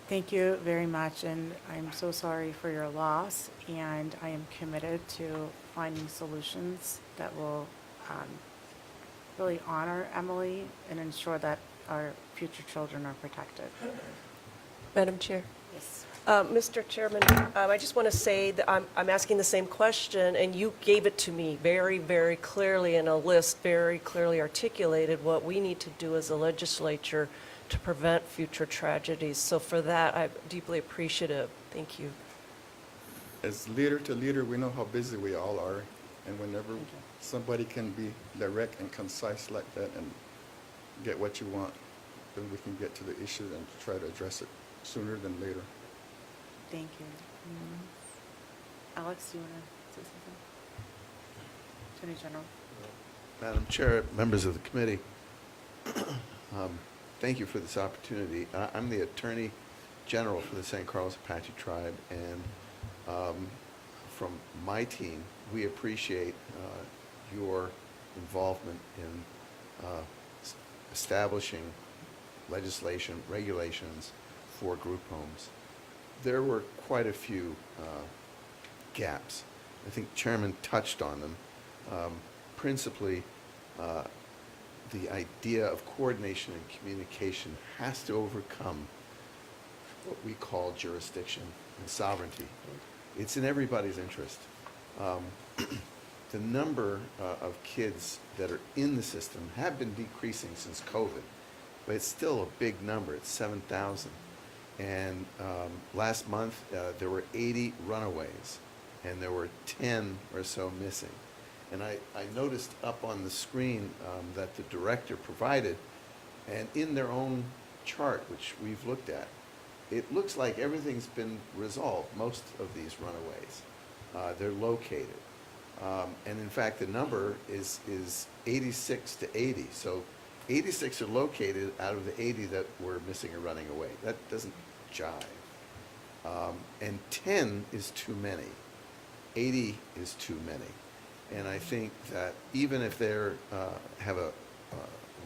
Thank you very much, and I'm so sorry for your loss, and I am committed to finding solutions that will really honor Emily and ensure that our future children are protected. Madam Chair. Yes. Mr. Chairman, I just want to say that I'm asking the same question, and you gave it to me very, very clearly in a list, very clearly articulated what we need to do as a legislature to prevent future tragedies. So for that, I'm deeply appreciative. Thank you. As leader to leader, we know how busy we all are, and whenever somebody can be direct and concise like that and get what you want, then we can get to the issue and try to address it sooner than later. Thank you. Alex, do you want to say something? Attorney General. Madam Chair, members of the committee, thank you for this opportunity. I'm the Attorney General for the St. Carlos Apache Tribe, and from my team, we appreciate your involvement in establishing legislation, regulations for group homes. There were quite a few gaps. I think Chairman touched on them. Principally, the idea of coordination and communication has to overcome what we call jurisdiction and sovereignty. It's in everybody's interest. The number of kids that are in the system have been decreasing since COVID, but it's still a big number. It's 7,000. And last month, there were 80 runaways, and there were 10 or so missing. And I noticed up on the screen that the director provided, and in their own chart, which we've looked at, it looks like everything's been resolved, most of these runaways. They're located. And in fact, the number is 86 to 80. So 86 are located out of the 80 that were missing or running away. That doesn't jive. And 10 is too many. 80 is too many. And I think that even if they're have a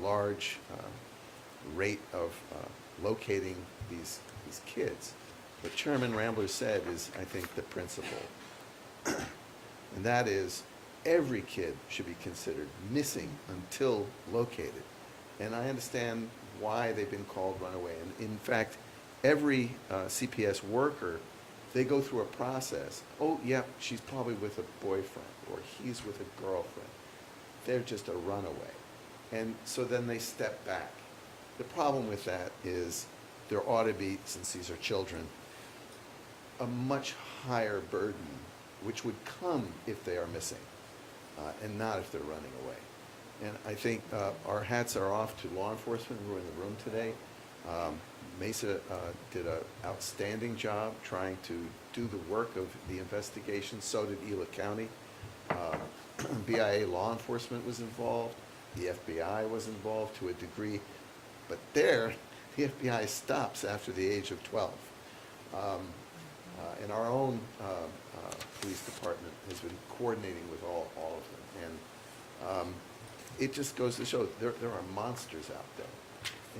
large rate of locating these kids, what Chairman Rambler said is, I think, the principle. And that is, every kid should be considered missing until located. And I understand why they've been called runaway. And in fact, every CPS worker, they go through a process. Oh, yep, she's probably with a boyfriend, or he's with a girlfriend. They're just a runaway. And so then they step back. The problem with that is there ought to be, since these are children, a much higher burden, which would come if they are missing, and not if they're running away. And I think our hats are off to law enforcement who are in the room today. Mesa did an outstanding job trying to do the work of the investigation. So did Ela County. BIA law enforcement was involved. The FBI was involved to a degree. But there, the FBI stops after the age of 12. And our own police department has been coordinating with all of them. And it just goes to show there are monsters out there.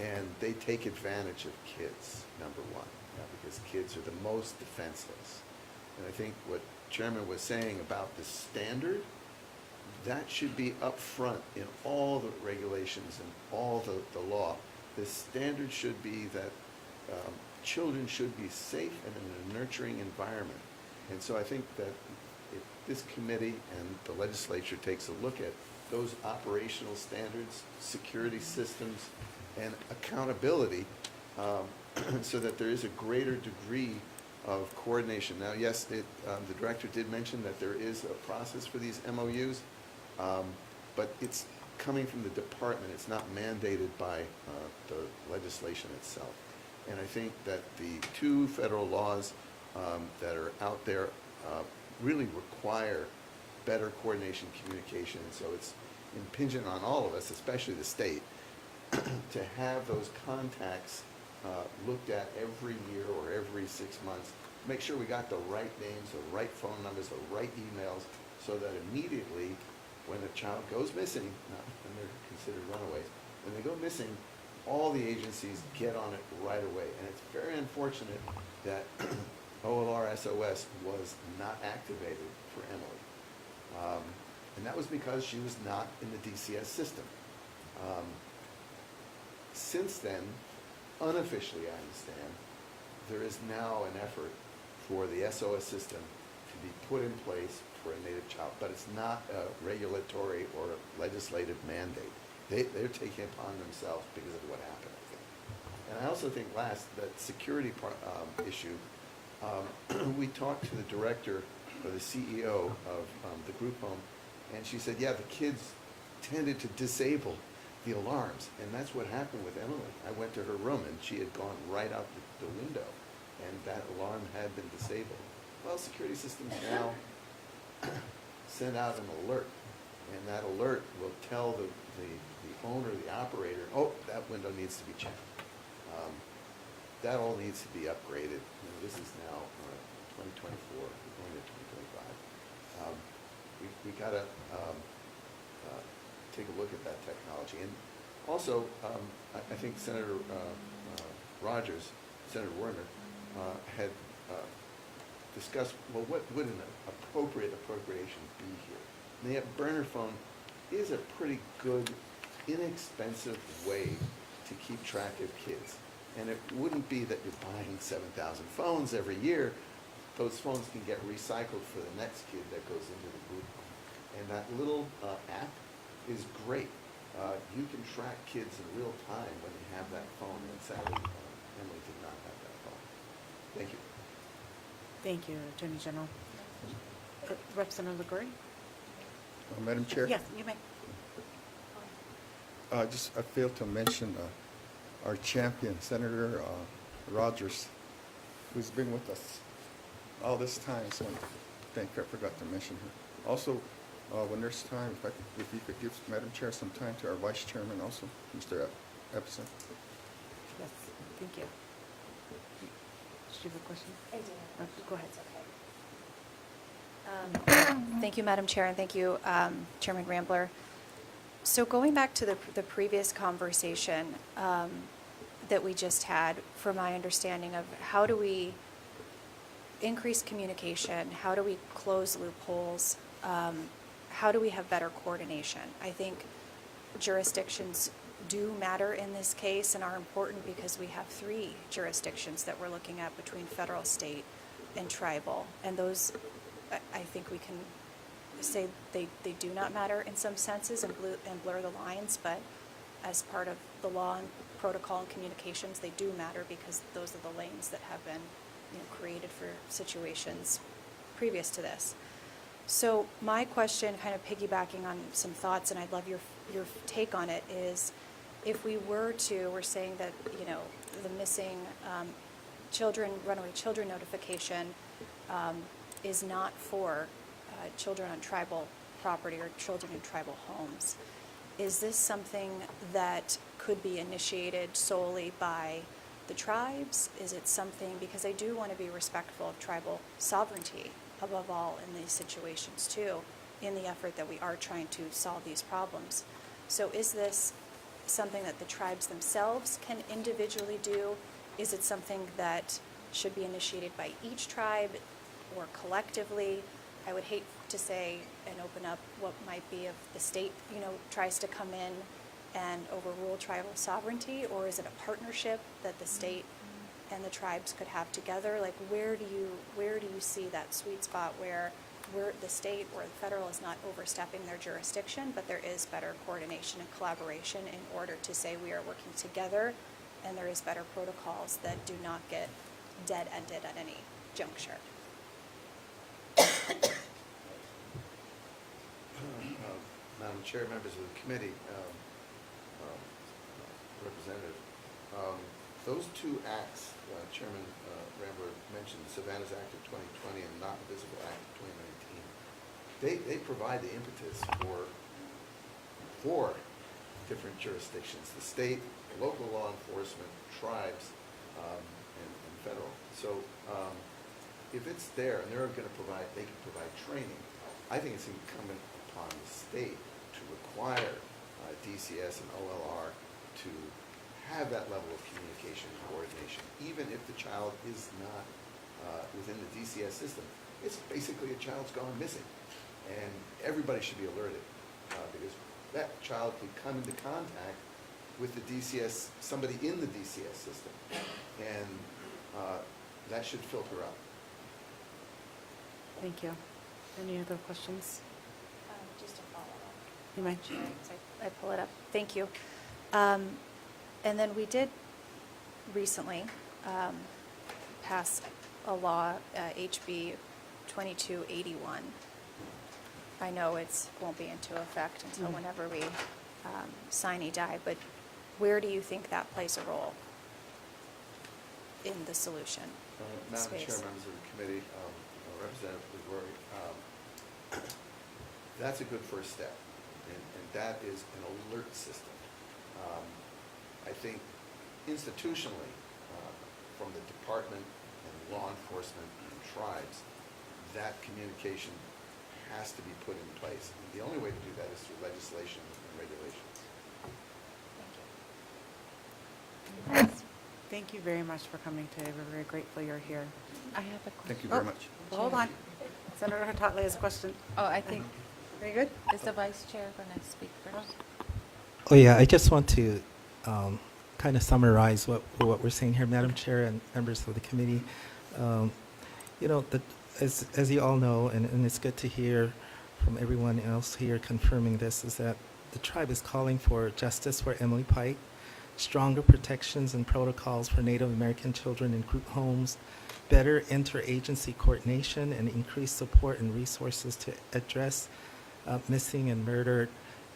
And they take advantage of kids, number one, because kids are the most defenseless. And I think what Chairman was saying about the standard, that should be up front in all the regulations and all the law. The standard should be that children should be safe and in a nurturing environment. And so I think that if this committee and the legislature takes a look at those operational standards, security systems, and accountability, so that there is a greater degree of coordination. Now, yes, the director did mention that there is a process for these MOUs, but it's coming from the department. It's not mandated by the legislation itself. And I think that the two federal laws that are out there really require better coordination, communication. So it's impingent on all of us, especially the state, to have those contacts looked at every year or every 6 months. Make sure we got the right names, the right phone numbers, the right emails, so that immediately when a child goes missing, not when they're considered runaways, when they go missing, all the agencies get on it right away. And it's very unfortunate that OLR SOS was not activated for Emily. And that was because she was not in the DCS system. Since then, unofficially, I understand, there is now an effort for the SOS system to be put in place for a Native child, but it's not a regulatory or legislative mandate. They're taking it upon themselves because of what happened, I think. And I also think last, that security issue, we talked to the director or the CEO of the group home, and she said, yeah, the kids tended to disable the alarms, and that's what happened with Emily. I went to her room, and she had gone right out the window, and that alarm had been disabled. Well, security systems now send out an alert, and that alert will tell the owner, the operator, oh, that window needs to be checked. That all needs to be upgraded. You know, this is now 2024, we're going to 2025. We got to take a look at that technology. And also, I think Senator Rogers, Senator Werner, had discussed, well, what would an appropriate appropriation be here? And the burner phone is a pretty good, inexpensive way to keep track of kids. And it wouldn't be that you're buying 7,000 phones every year. Those phones can get recycled for the next kid that goes into the group. And that little app is great. You can track kids in real time when they have that phone. And sadly, Emily did not have that phone. Thank you. Thank you, Attorney General. Representative LaGree? Madam Chair? Yes, you may. I failed to mention our champion, Senator Rogers, who's been with us all this time, so I forgot to mention her. Also, when there's time, if you could give Madam Chair some time to our Vice Chairman also, Mr. Epson. Yes, thank you. Did you have a question? I do. Go ahead. Thank you, Madam Chair, and thank you, Chairman Rambler. So going back to the previous conversation that we just had, from my understanding of how do we increase communication, how do we close loopholes, how do we have better coordination? I think jurisdictions do matter in this case and are important because we have 3 jurisdictions that we're looking at between federal, state, and tribal. And those, I think we can say they do not matter in some senses and blur the lines, but as part of the law and protocol and communications, they do matter because those are the lanes that have been, created for situations previous to this. So my question, kind of piggybacking on some thoughts, and I'd love your take on it, is if we were to, we're saying that, the missing runaway children notification is not for children on tribal property or children in tribal homes. Is this something that could be initiated solely by the tribes? Is it something, because I do want to be respectful of tribal sovereignty above all in these situations too, in the effort that we are trying to solve these problems. So is this something that the tribes themselves can individually do? Is it something that should be initiated by each tribe or collectively? I would hate to say and open up what might be if the state, tries to come in and overrule tribal sovereignty, or is it a partnership that the state and the tribes could have together? Like, where do you see that sweet spot where the state or the federal is not overstepping their jurisdiction, but there is better coordination and collaboration in order to say we are working together, and there is better protocols that do not get dead-ended at any juncture? Madam Chair, members of the committee, Representative, those 2 acts Chairman Rambler mentioned, Savannah's Act of 2020 and Not Invisible Act of 2019, they provide the impetus for different jurisdictions, the state, local law enforcement, tribes, and federal. So if it's there and they can provide training, I think it's incumbent upon the state to require DCS and OLR to have that level of communication and coordination, even if the child is not within the DCS system. It's basically a child's gone missing, and everybody should be alerted because that child could come into contact with the DCS, somebody in the DCS system, and that should filter out. Thank you. Any other questions? Just to follow up. You may. I pull it up. Thank you. And then we did recently pass a law, HB 2281. I know it won't be into effect until whenever we sine die, but where do you think that plays a role in the solution Madam space? Chair, members of the committee, Representative Liguori, that's a good first step, and that is an alert system. I think institutionally, from the department and law enforcement and tribes, that communication has to be put in place. And the only way to do that is through legislation and regulations. Thank you. Thank you very much for coming today. We're very grateful you're here. I have a question. Thank you very much. Hold on. Senator Hurtagle has a question. Oh, I think, Very good. is the vice chair going to speak first? Oh, yeah, I just want to kind of summarize what we're saying here, Madam Chair and members of the committee. As you all know, and it's good to hear from everyone else here confirming this, is that the tribe is calling for justice for Emily Pike, stronger protections and protocols for Native American children in group homes, better interagency coordination, and increased support and resources to address missing and murdered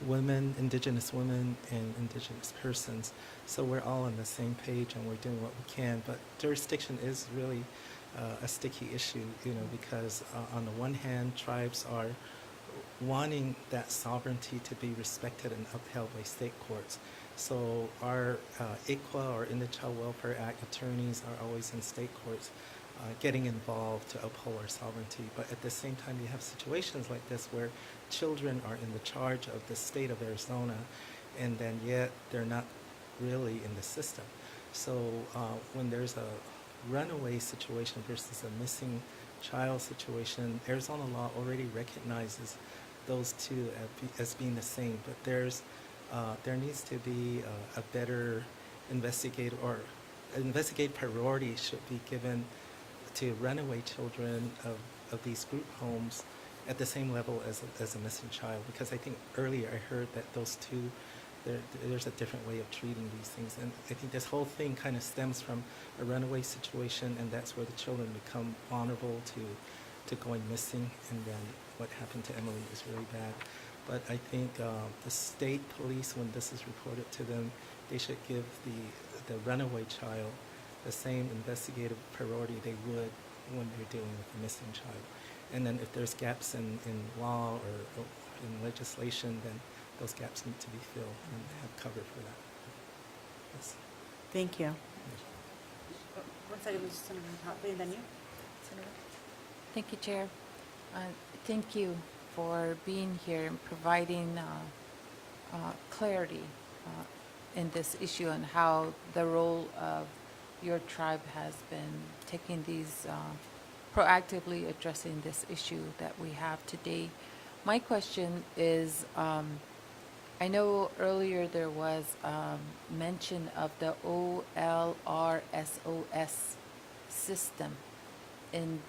women, indigenous women, and indigenous persons. So we're all on the same page and we're doing what we can. But jurisdiction is really a sticky issue, because on the one hand, tribes are wanting that sovereignty to be respected and upheld by state courts. So our ICWA, or Indian Child Welfare Act attorneys, are always in state courts getting involved to uphold our sovereignty. But at the same time, you have situations like this where children are in the charge of the state of Arizona, and then yet they're not really in the system. So when there's a runaway situation versus a missing child situation, Arizona law already recognizes those two as being the same, but there needs to be a better investigative priority should be given to runaway children of these group homes at the same level as a missing child, because I think earlier I heard that those two, there's a different way of treating these things, and I think this whole thing kind of stems from a runaway situation, and that's where the children become vulnerable to going missing, and then what happened to Emily is really bad. But I think the state police, when this is reported to them, they should give the runaway child the same investigative priority they would when they're dealing with a missing child. And then if there's gaps in law or in legislation, then those gaps need to be filled and have cover for that. Yes. Thank you. 1 second, Mr. Senator Hartley, and then you. Senator. Thank you, Chair. Thank you for being here and providing clarity in this issue and how the role of your tribe has been taking these, proactively addressing this issue that we have today. My question is, I know earlier there was mention of the OLRSOS system in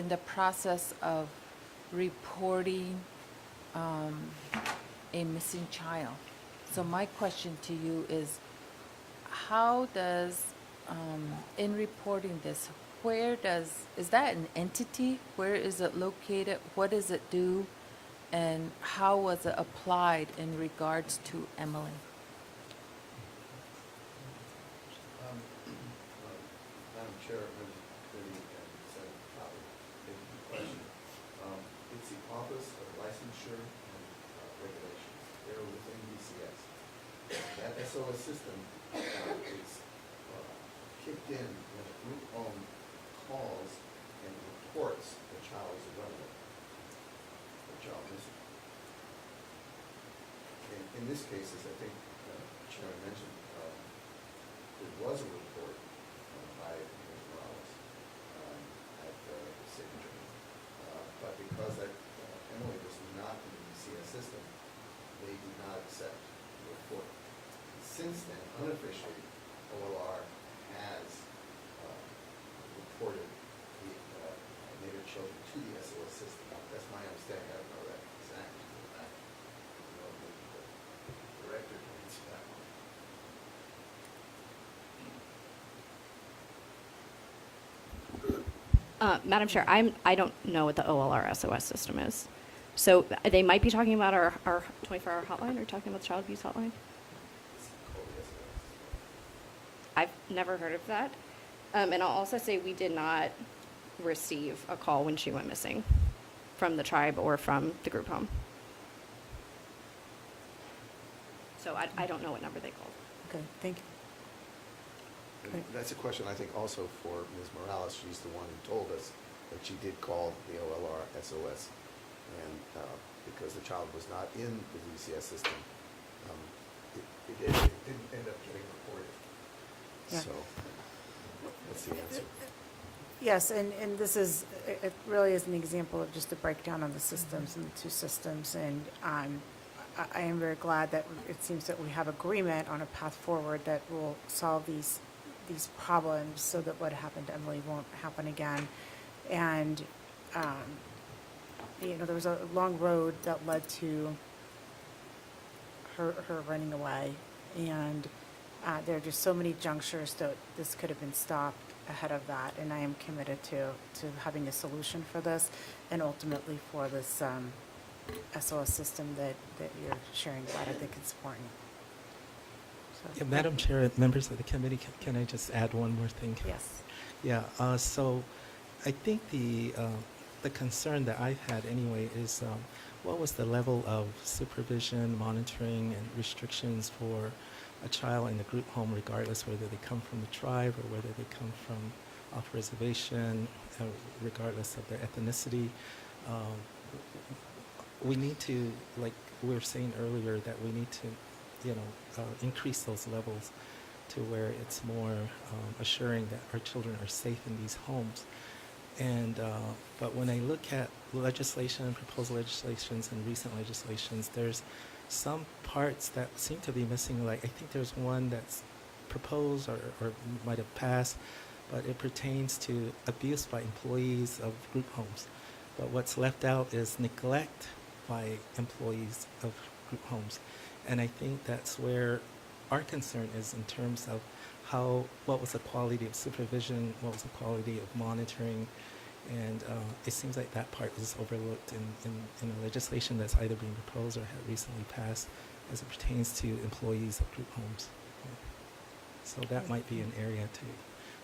the process of reporting a missing child. So my question to you is, how does, in reporting this, is that an entity? Where is it located? What does it do? And how was it applied in regards to Emily? Madam Chair, members of the committee, and Senator Cotton, thank you for the question. It's the Office of Licensure and Regulations. They're within DCS. That SOS system is kicked in when a group home calls and reports the child is a runaway, the child missing. In this case, as I think Chairman mentioned, there was a report by Ms. Morales at the signature. But because Emily was not in the DCS system, they did not accept the report. Since then, unofficially, OLR has reported the Native children to the SOS system. That's my understanding. I don't know that exactly. The director can answer that one. Madam Chair, I don't know what the OLR SOS system is. So they might be talking about our 24-hour hotline, or talking about the child abuse hotline. It's called the SOS. I've never heard of that. And I'll also say we did not receive a call when she went missing from the tribe or from the group home. So I don't know what number they called. Okay, thank you. And that's a question, I think, also for Ms. Morales. She's the one who told us that she did call the OLR SOS, and because the child was not in the DCS system, it didn't end up getting reported. Yeah. So that's the answer. Yes, and this is, it really is an example of just a breakdown of the systems and the two systems, and I am very glad that it seems that we have agreement on a path forward that will solve these problems so that what happened to Emily won't happen again. And, there was a long road that led to her running away, and there are just so many junctures that this could have been stopped. ahead of that, and I am committed to having a solution for this and ultimately for this SOS system that you're sharing about. I think it's important. So, Yeah, Madam Chair, members of the committee, can I just add one more thing? Yes. Yeah, so I think the concern that I've had anyway is what was the level of supervision, monitoring, and restrictions for a child in the group home, regardless whether they come from the tribe or whether they come from off reservation, regardless of their ethnicity. We need to, like we were saying earlier, that we need to, increase those levels to where it's more assuring that our children are safe in these homes. And but when I look at legislation, proposed legislations, and recent legislations, there's some parts that seem to be missing. Like I think there's one that's proposed or might have passed, but it pertains to abuse by employees of group homes. But what's left out is neglect by employees of group homes. And I think that's where our concern is in terms of what was the quality of supervision, what was the quality of monitoring, and it seems like that part was overlooked in the legislation that's either being proposed or had recently passed as it pertains to employees of group homes. So that might be an area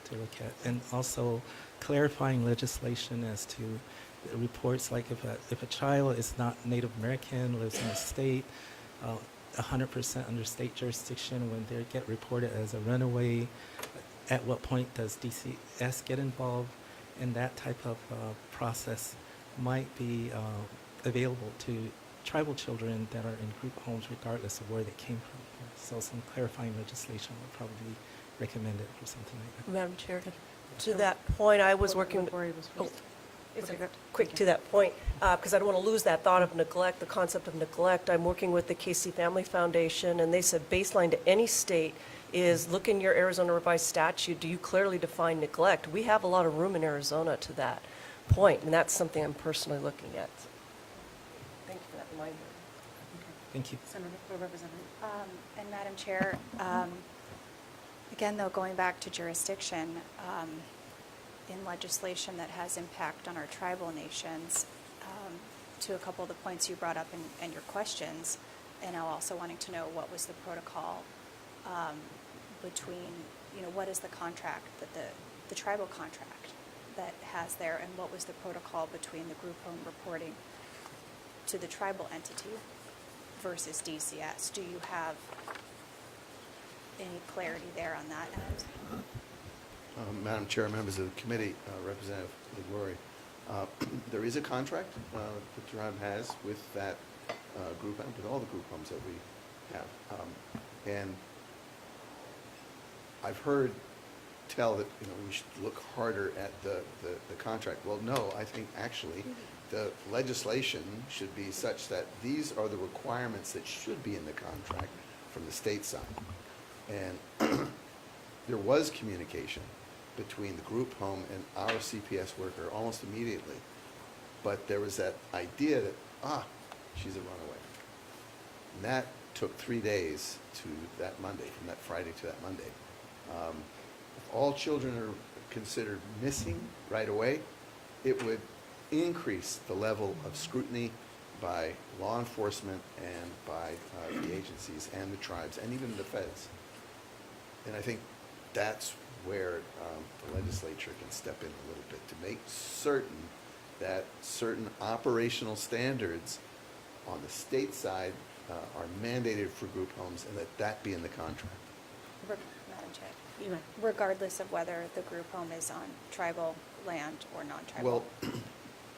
to look at. And also clarifying legislation as to reports, like if a child is not Native American, lives in the state, 100% under state jurisdiction, when they get reported as a runaway, at what point does DCS get involved? And that type of process might be available to tribal children that are in group homes regardless of where they came from. So some clarifying legislation would probably be recommended or something like that. Madam Chair, to that point, I was working. Lori was Oh, first. it's Okay, good. quick Thank to you. that point, because I don't want to lose that thought of neglect, the concept of neglect. I'm working with the KC Family Foundation, and they said baseline to any state is look in your Arizona revised statute. Do you clearly define neglect? We have a lot of room in Arizona to that point, and that's something I'm personally looking at. Thank you for that reminder. Thank you. Senator, or Representative. And Madam Chair, again, though, going back to jurisdiction, in legislation that has impact on our tribal nations, to a couple of the points you brought up in your questions, and now also wanting to know what was the protocol between, what is the contract, the tribal contract that has there, and what was the protocol between the group home reporting to the tribal entity versus DCS? Do you have any clarity there on that end? Madam Chair, members of the committee, Representative LaGloria, there is a contract the tribe has with that group home, with all the group homes that we have. And I've heard tell that, we should look harder at the contract. Well, no, I think actually the legislation should be such that these are the requirements that should be in the contract from the state side. And there was communication between the group home and our CPS worker almost immediately. But there was that idea that, she's a runaway. And that took 3 days to that Monday, from that Friday to that Monday. If all children are considered missing right away, it would increase the level of scrutiny by law enforcement and by the agencies and the tribes and even the feds. And I think that's where the legislature can step in a little bit to make certain that certain operational standards on the state side are mandated for group homes and that be in the contract. Madam Chair, You may. regardless of whether the group home is on tribal land or non-tribal? Well,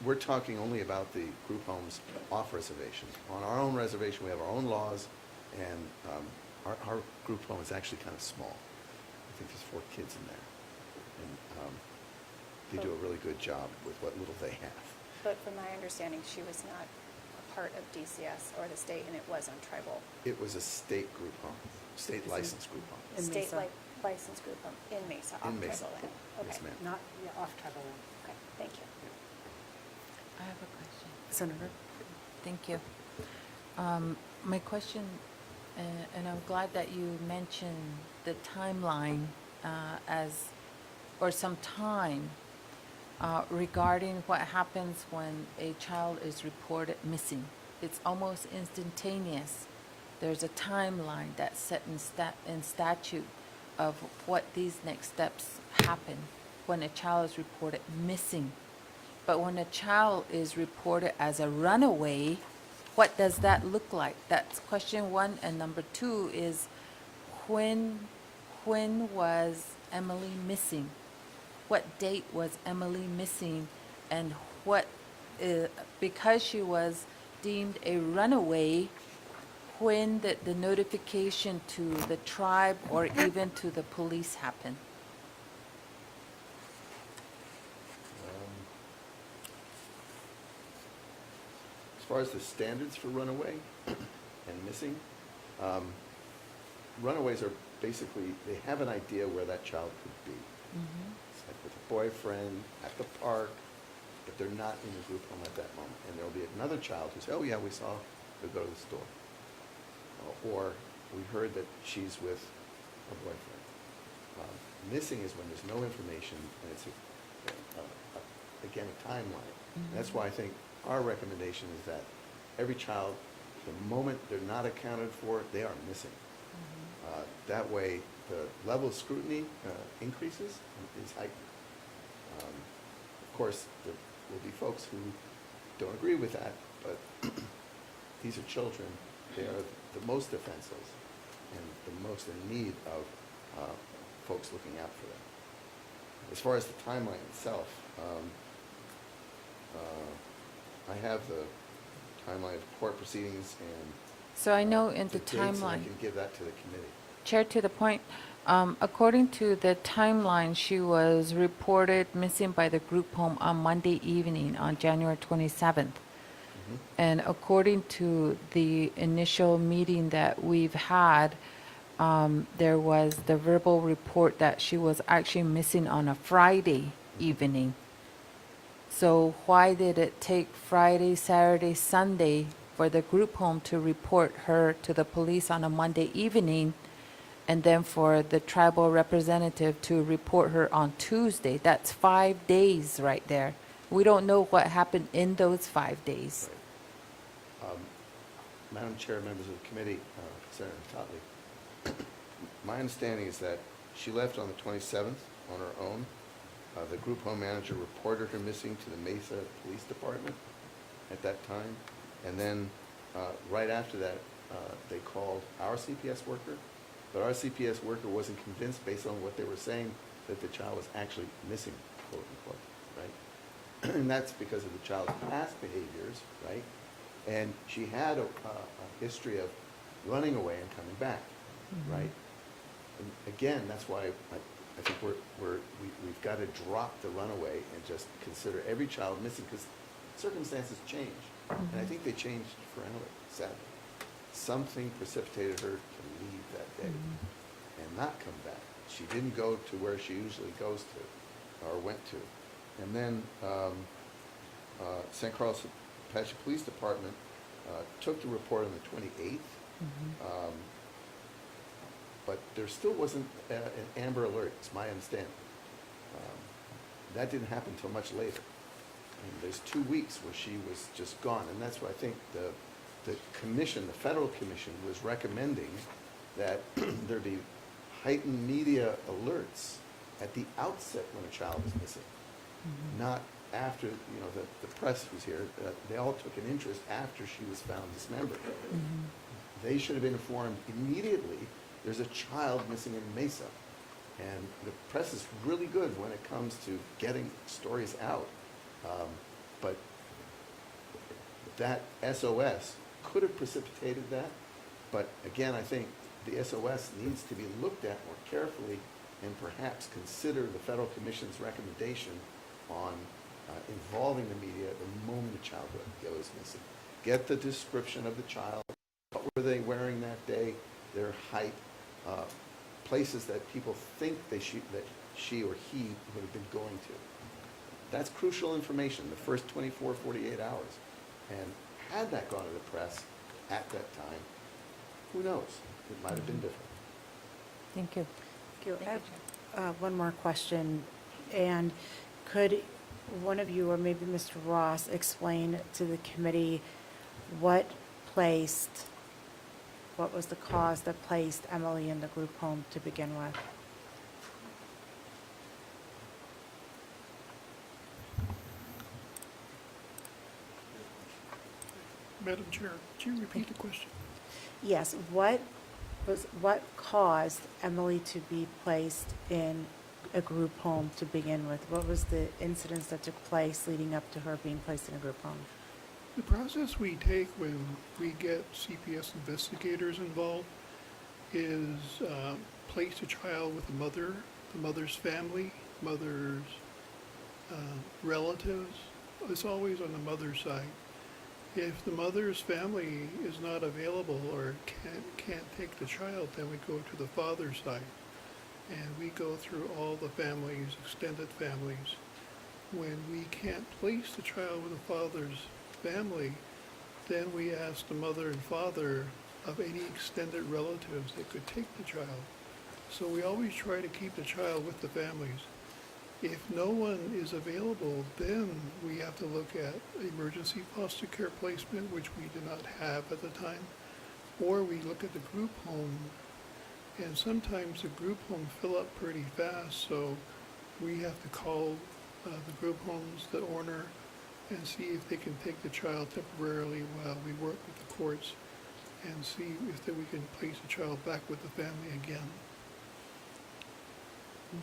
we're talking only about the group homes off reservation. On our own reservation, we have our own laws, and our group home is actually kind of small. I think there's 4 kids in there. And they do a really good job with what little they have. But from my understanding, she was not a part of DCS or the state, and it was on tribal. It was a state group home, state licensed group home. In State Mesa. licensed group home in Mesa, off In Mesa. tribal land. Yes, Okay. ma'am. Not off tribal land. Okay, thank you. I have a question. Senator. Thank you. My question, and I'm glad that you mentioned the timeline as or some time regarding what happens when a child is reported missing. It's almost instantaneous. There's a timeline that's set in statute of what these next steps happen when a child is reported missing. But when a child is reported as a runaway, what does that look like? That's question one. And number two is, when was Emily missing? What date was Emily missing? And because she was deemed a runaway, when did the notification to the tribe or even to the police happen? As far as the standards for runaway and missing, runaways are basically, they have an idea where that child could be. It's like with a boyfriend, at the park, but they're not in the group home at that moment. And there'll be another child who says, oh yeah, we saw her go to the store. Or we heard that she's with a boyfriend. Missing is when there's no information, and it's, again, a timeline. And that's why I think our recommendation is that every child, the moment they're not accounted for, they are missing. That way, the level of scrutiny increases, is heightened. Of course, there will be folks who don't agree with that, but these are children. They are the most defenseless and the most in need of folks looking out for them. As far as the timeline itself, I have the timeline of court proceedings and So I know in the dates, and I timeline, can give that to the committee. Chair, to the point, according to the timeline, she was reported missing by the group home on Monday evening on January 27th. And according to the initial meeting that we've had, there was the verbal report that she was actually missing on a Friday evening. So why did it take Friday, Saturday, Sunday for the group home to report her to the police on a Monday evening, and then for the tribal representative to report her on Tuesday? That's 5 days right there. We don't know what happened in those 5 days. Right. Madam Chair, members of the committee, Senator Totley, my understanding is that she left on the 27th on her own. The group home manager reported her missing to the Mesa Police Department at that time. And then right after that, they called our CPS worker, but our CPS worker wasn't convinced based on what they were saying that the child was actually missing, quote unquote, right? And that's because of the child's past behaviors, right? And she had a history of running away and coming back, right? And again, that's why I think we've got to drop the runaway and just consider every child missing, because circumstances change. And I think they changed for Emily, sadly. Something precipitated her to leave that day and not come back. She didn't go to where she usually goes to or went to. And then St. Carlos Apache Police Department took the report on the 28th. But there still wasn't an Amber Alert, it's my understanding. That didn't happen until much later. And there's 2 weeks where she was just gone, and that's why I think the commission, the federal commission, was recommending that there be heightened media alerts at the outset when a child is missing, not after, the press was here. They all took an interest after she was found dismembered. They should have been informed immediately there's a child missing in Mesa. And the press is really good when it comes to getting stories out. But that SOS could have precipitated that. But again, I think the SOS needs to be looked at more carefully and perhaps consider the Federal Commission's recommendation on involving the media the moment a child goes missing. Get the description of the child. What were they wearing that day? Their height. Places that people think that she or he would have been going to. That's crucial information, the first 24, 48 hours. And had that gone to the press at that time, who knows? It might have been different. Thank you. Thank you. I have one more question. And could one of you, or maybe Mr. Ross, explain to the committee what was the cause that placed Emily in the group home to begin with? Madam Chair, could you repeat the question? Yes, what caused Emily to be placed in a group home to begin with? What was the incidents that took place leading up to her being placed in a group home? The process we take when we get CPS investigators involved is place a child with the mother's family, mother's relatives. It's always on the mother's side. If the mother's family is not available or can't take the child, then we go to the father's side. And we go through all the families, extended families. When we can't place the child with the father's family, then we ask the mother and father of any extended relatives that could take the child. So we always try to keep the child with the families. If no one is available, then we have to look at emergency foster care placement, which we did not have at the time, or we look at the group home. And sometimes the group home fill up pretty fast, so we have to call the group homes, the owner, and see if they can take the child temporarily while we work with the courts and see if we can place the child back with the family again.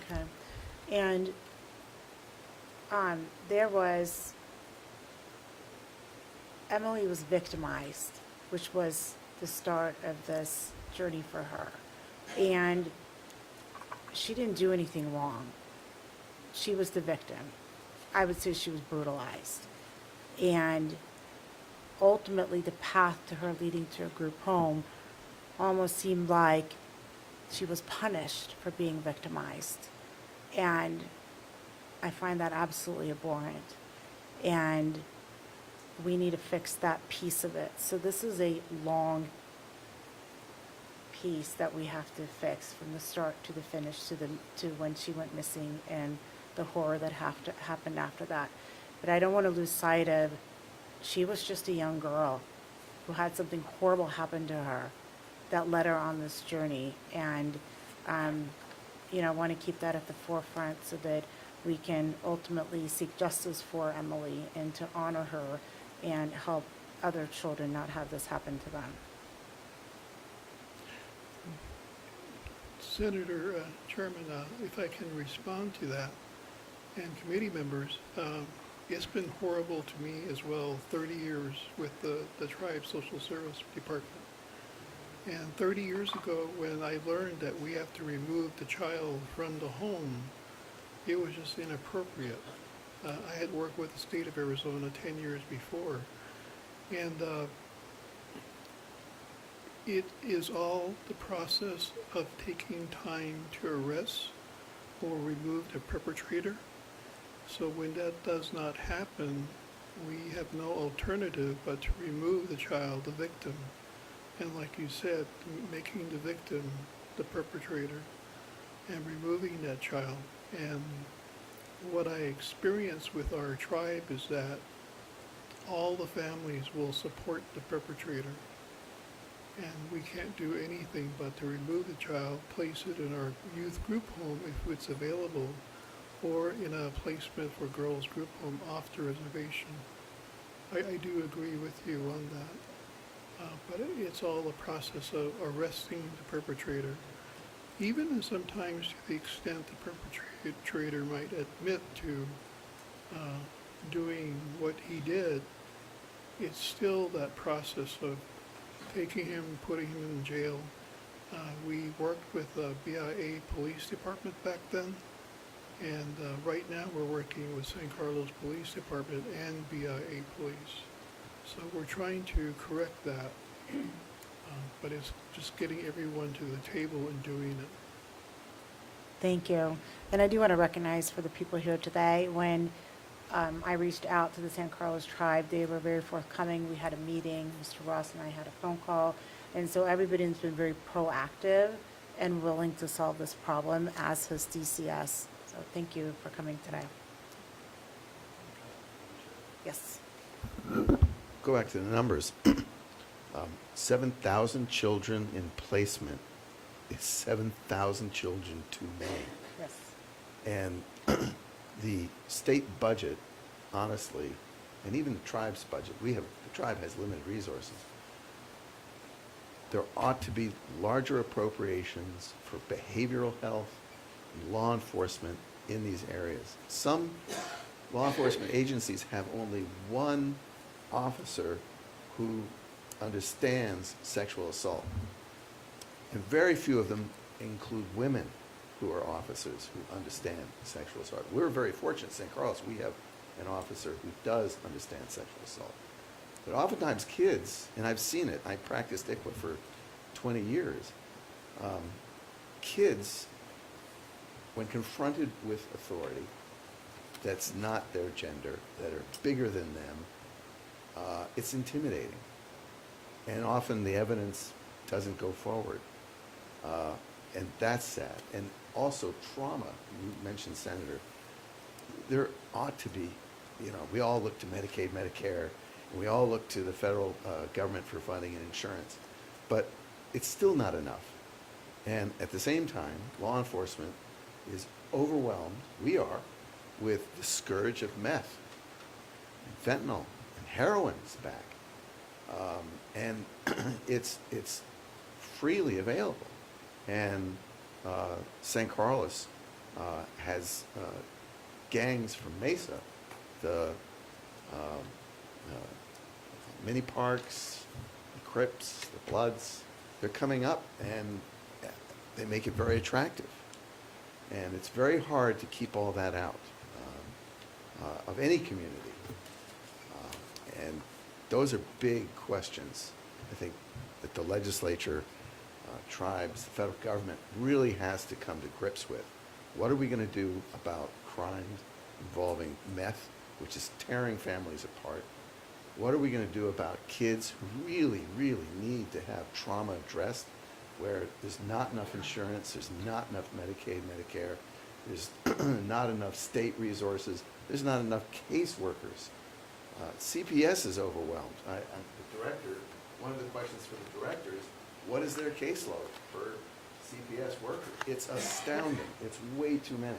Okay. And Emily was victimized, which was the start of this journey for her. And she didn't do anything wrong. She was the victim. I would say she was brutalized. And ultimately, the path to her leading to a group home almost seemed like she was punished for being victimized. And I find that absolutely abhorrent. And we need to fix that piece of it. So this is a long piece that we have to fix from the start to the finish to when she went missing and the horror that happened after that. But I don't want to lose sight of she was just a young girl who had something horrible happen to her that led her on this journey. And, I want to keep that at the forefront so that we can ultimately seek justice for Emily and to honor her and help other children not have this happen to them. Senator Chairman, if I can respond to that, and committee members, it's been horrible to me as well, 30 years with the tribe social service department. And 30 years ago, when I learned that we have to remove the child from the home, it was just inappropriate. I had worked with the state of Arizona 10 years before, and it is all the process of taking time to arrest or remove the perpetrator. So when that does not happen, we have no alternative but to remove the child, the victim. And like you said, making the victim the perpetrator and removing that child. And what I experience with our tribe is that all the families will support the perpetrator. And we can't do anything but to remove the child, place it in our youth group home if it's available, or in a placement for girls group home off the reservation. I do agree with you on that. But it's all a process of arresting the perpetrator. Even sometimes to the extent the perpetrator might admit to doing what he did, it's still that process of taking him, putting him in jail. We worked with the BIA Police Department back then, and right now we're working with San Carlos Police Department and BIA Police. So we're trying to correct that, but it's just getting everyone to the table and doing it. Thank you. And I do want to recognize for the people here today, when I reached out to the San Carlos tribe, they were very forthcoming. We had a meeting, Mr. Ross and I had a phone call, and so everybody's been very proactive and willing to solve this problem, as has DCS. So thank you for coming today. Yes. Go back to the numbers. 7,000 children in placement is 7,000 children too many. Yes. And the state budget, honestly, and even the tribe's budget, the tribe has limited resources. There ought to be larger appropriations for behavioral health and law enforcement in these areas. Some law enforcement agencies have only one officer who understands sexual assault. And very few of them include women who are officers who understand sexual assault. We're very fortunate in St. Carlos, we have an officer who does understand sexual assault. But oftentimes kids, and I've seen it, I practiced ICWA for 20 years, kids, when confronted with authority that's not their gender, that are bigger than them, it's intimidating. And often the evidence doesn't go forward. And that's sad. And also trauma, you mentioned, Senator, there ought to be, we all look to Medicaid, Medicare, and we all look to the federal government for funding and insurance, but it's still not enough. And at the same time, law enforcement is overwhelmed, we are, with the scourge of meth, and fentanyl, and heroin's back. And it's freely available. And St. Carlos has gangs from Mesa, the mini parks, the Crips, the Bloods. They're coming up, and they make it very attractive. And it's very hard to keep all that out of any community. And those are big questions, I think, that the legislature, tribes, the federal government really has to come to grips with. What are we going to do about crimes involving meth, which is tearing families apart? What are we going to do about kids who really, really need to have trauma addressed, where there's not enough insurance, there's not enough Medicaid, Medicare, there's not enough state resources, there's not enough caseworkers. CPS is overwhelmed. The director, one of the questions for the director is, what is their caseload for CPS workers? It's astounding. It's way too many.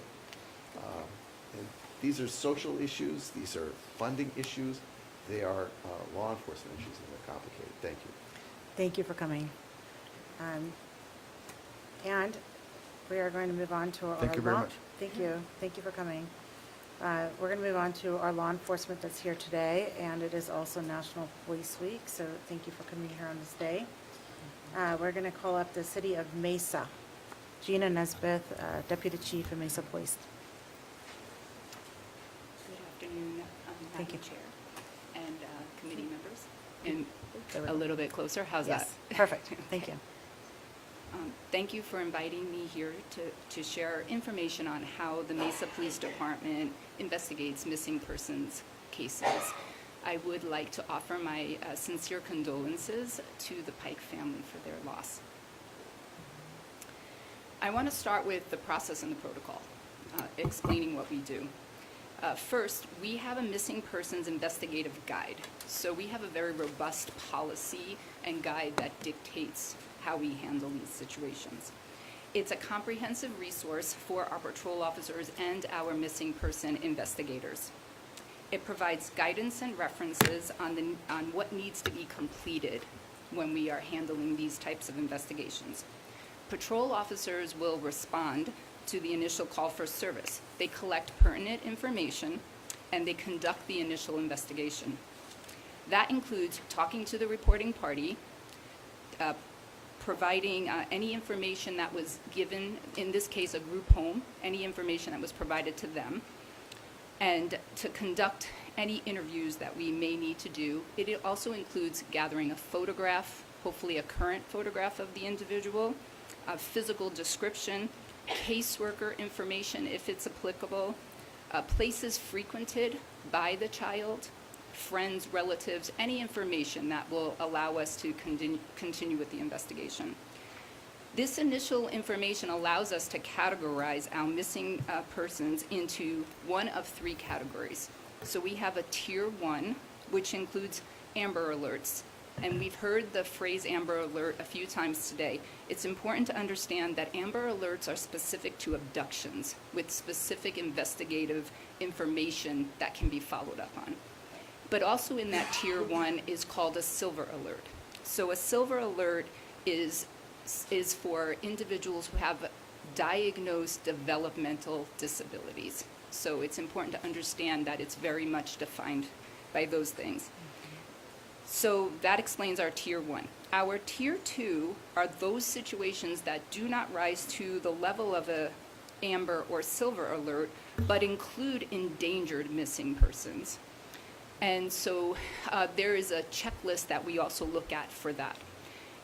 And these are social issues. These are funding issues. They are law enforcement issues, and they're complicated. Thank you. Thank you for coming. And we are going to move on to our... Thank you very much. Thank you. Thank you for coming. We're going to move on to our law enforcement that's here today, and it is also National Police Week, so thank you for coming here on this day. We're going to call up the City of Mesa. Gina Nesbeth, Deputy Chief of Mesa Police. Good afternoon, Thank Madam you. Chair and committee members. And There we a go. little bit closer, how's that? Yes, perfect. Thank you. Thank you for inviting me here to share information on how the Mesa Police Department investigates missing persons cases. I would like to offer my sincere condolences to the Pike family for their loss. I want to start with the process and the protocol, explaining what we do. First, we have a missing persons investigative guide. So we have a very robust policy and guide that dictates how we handle these situations. It's a comprehensive resource for our patrol officers and our missing person investigators. It provides guidance and references on what needs to be completed when we are handling these types of investigations. Patrol officers will respond to the initial call for service. They collect pertinent information and they conduct the initial investigation. That includes talking to the reporting party, providing any information that was given, in this case a group home, any information that was provided to them, and to conduct any interviews that we may need to do. It also includes gathering a photograph, hopefully a current photograph of the individual, a physical description, caseworker information if it's applicable, places frequented by the child, friends, relatives, any information that will allow us to continue with the investigation. This initial information allows us to categorize our missing persons into one of three categories. So we have a Tier 1, which includes Amber Alerts. And we've heard the phrase Amber Alert a few times today. It's important to understand that Amber Alerts are specific to abductions with specific investigative information that can be followed up on. But also in that Tier 1 is called a Silver Alert. So a Silver Alert is for individuals who have diagnosed developmental disabilities. So it's important to understand that it's very much defined by those things. So that explains our Tier 1. Our Tier 2 are those situations that do not rise to the level of a Amber or Silver Alert, but include endangered missing persons. And so there is a checklist that we also look at for that.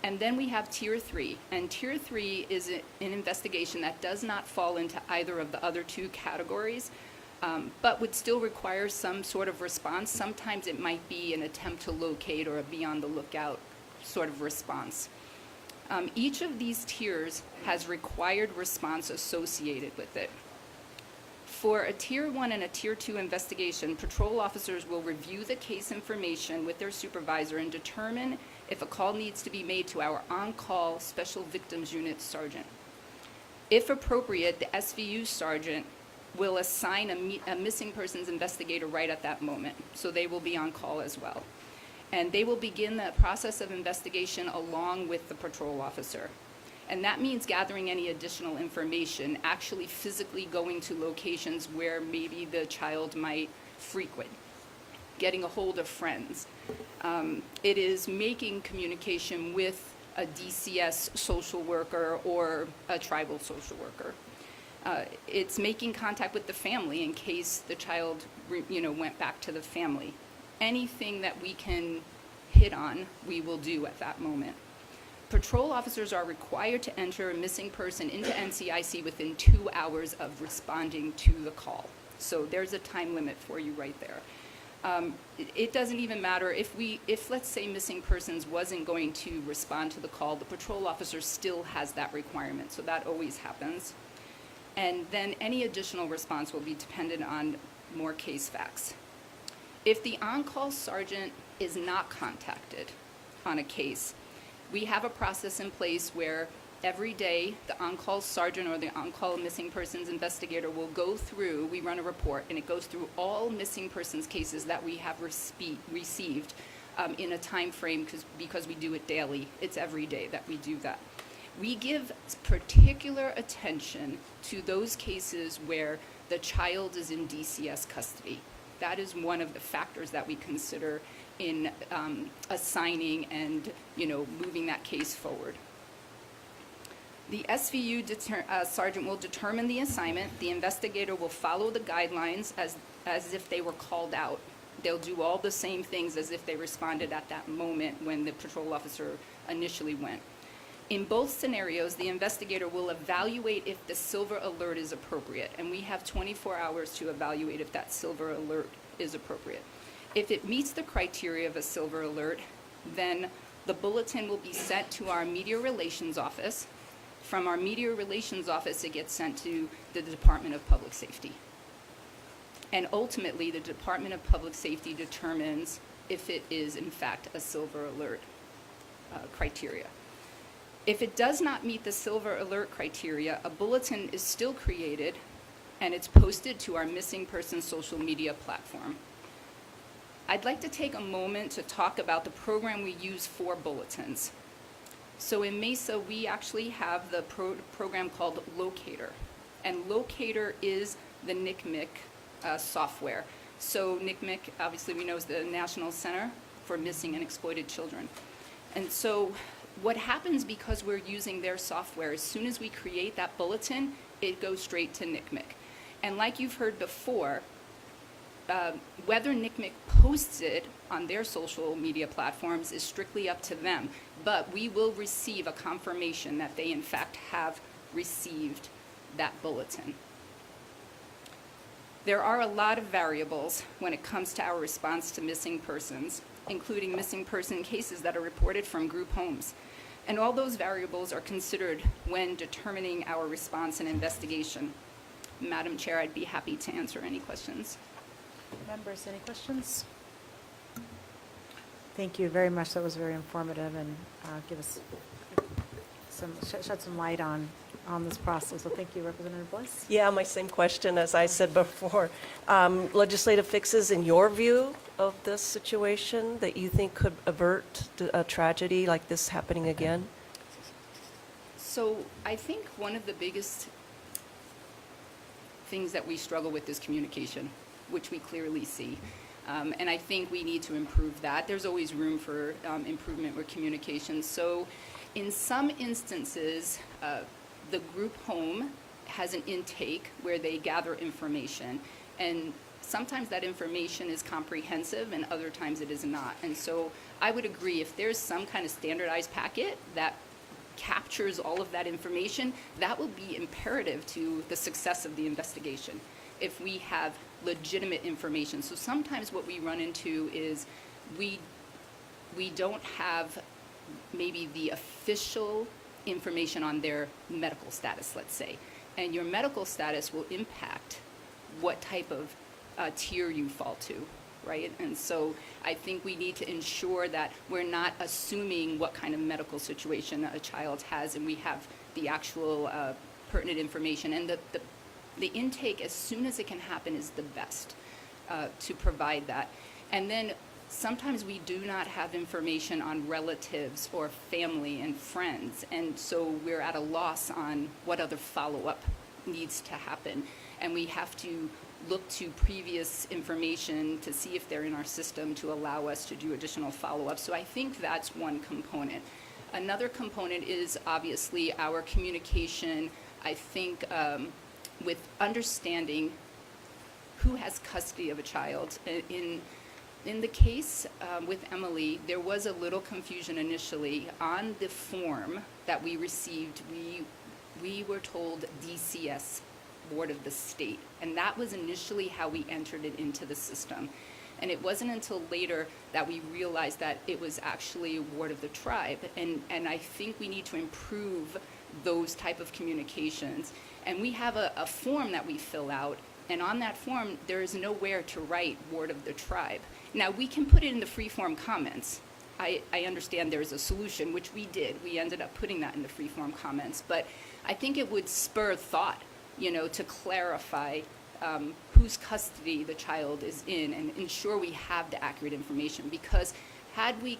And then we have Tier 3, and Tier 3 is an investigation that does not fall into either of the other two categories, but would still require some sort of response. Sometimes it might be an attempt to locate or a be on the lookout sort of response. Each of these tiers has required response associated with it. For a Tier 1 and a Tier 2 investigation, patrol officers will review the case information with their supervisor and determine if a call needs to be made to our on-call Special Victims Unit sergeant. If appropriate, the SVU sergeant will assign a missing persons investigator right at that moment, so they will be on call as well. And they will begin the process of investigation along with the patrol officer. And that means gathering any additional information, actually physically going to locations where maybe the child might frequent, getting a hold of friends. It is making communication with a DCS social worker or a tribal social worker. It's making contact with the family in case the child, went back to the family. Anything that we can hit on, we will do at that moment. Patrol officers are required to enter a missing person into NCIC within 2 hours of responding to the call. So there's a time limit for you right there. It doesn't even matter if let's say missing persons wasn't going to respond to the call, the patrol officer still has that requirement, so that always happens. And then any additional response will be dependent on more case facts. If the on-call sergeant is not contacted on a case, we have a process in place where every day the on-call sergeant or the on-call missing persons investigator will go through, we run a report, and it goes through all missing persons cases that we have received in a time frame because we do it daily. It's every day that we do that. We give particular attention to those cases where the child is in DCS custody. That is one of the factors that we consider in assigning and moving that case forward. The SVU sergeant will determine the assignment. The investigator will follow the guidelines as if they were called out. They'll do all the same things as if they responded at that moment when the patrol officer initially went. In both scenarios, the investigator will evaluate if the Silver Alert is appropriate, and we have 24 hours to evaluate if that Silver Alert is appropriate. If it meets the criteria of a Silver Alert, then the bulletin will be sent to our Media Relations Office. From our Media Relations Office, it gets sent to the Department of Public Safety. And ultimately, the Department of Public Safety determines if it is, in fact, a Silver Alert criteria. If it does not meet the Silver Alert criteria, a bulletin is still created, and it's posted to our missing person social media platform. I'd like to take a moment to talk about the program we use for bulletins. So in Mesa, we actually have the program called Locator. And Locator is the NCMEC software. So NCMEC, obviously we know, is the National Center for Missing and Exploited Children. And so what happens because we're using their software, as soon as we create that bulletin, it goes straight to NCMEC. And like you've heard before, whether NCMEC posts it on their social media platforms is strictly up to them, but we will receive a confirmation that they in fact have received that bulletin. There are a lot of variables when it comes to our response to missing persons, including missing person cases that are reported from group homes. And all those variables are considered when determining our response and investigation. Madam Chair, I'd be happy to answer any questions. Members, any questions? Thank you very much. That was very informative and give us shed some light on this process. So thank you, Representative Bliss. Yeah, my same question as I said before. Legislative fixes, in your view of this situation, that you think could avert a tragedy like this happening again? So I think one of the biggest things that we struggle with is communication, which we clearly see. And I think we need to improve that. There's always room for improvement with communication. So in some instances, the group home has an intake where they gather information. And sometimes that information is comprehensive and other times it is not. And so I would agree, if there's some kind of standardized packet that captures all of that information, that will be imperative to the success of the investigation if we have legitimate information. So sometimes what we run into is we don't have maybe the official information on their medical status, let's say. And your medical status will impact what type of tier you fall to, right? And so I think we need to ensure that we're not assuming what kind of medical situation a child has, and we have the actual pertinent information. And the intake, as soon as it can happen, is the best to provide that. And then sometimes we do not have information on relatives or family and friends, and so we're at a loss on what other follow-up needs to happen. And we have to look to previous information to see if they're in our system to allow us to do additional follow-up. So I think that's one component. Another component is obviously our communication, I think, with understanding who has custody of a child. In the case with Emily, there was a little confusion initially. On the form that we received, we were told DCS, Board of the State, and that was initially how we entered it into the system. And it wasn't until later that we realized that it was actually a ward of the tribe. And I think we need to improve those type of communications. And we have a form that we fill out, and on that form, there is nowhere to write ward of the tribe. Now, we can put it in the free-form comments. I understand there's a solution, which we did. We ended up putting that in the free-form comments. But I think it would spur thought, to clarify whose custody the child is in and ensure we have the accurate information. Because had we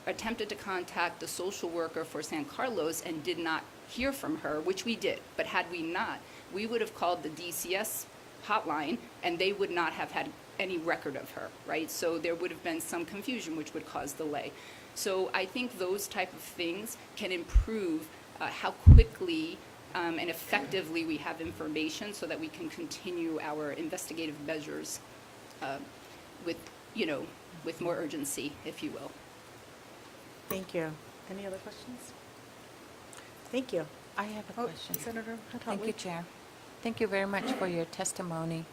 attempted to contact the social worker for San Carlos and did not hear from her, which we did, but had we not, we would have called the DCS hotline and they would not have had any record of her, right? So there would have been some confusion, which would cause delay. So I think those type of things can improve how quickly and effectively we have information so that we can continue our investigative measures with more urgency, if you will. Thank you. Any other questions? Thank you. I have a question. Senator Hatali. Thank you, Chair. Thank you very much for your testimony.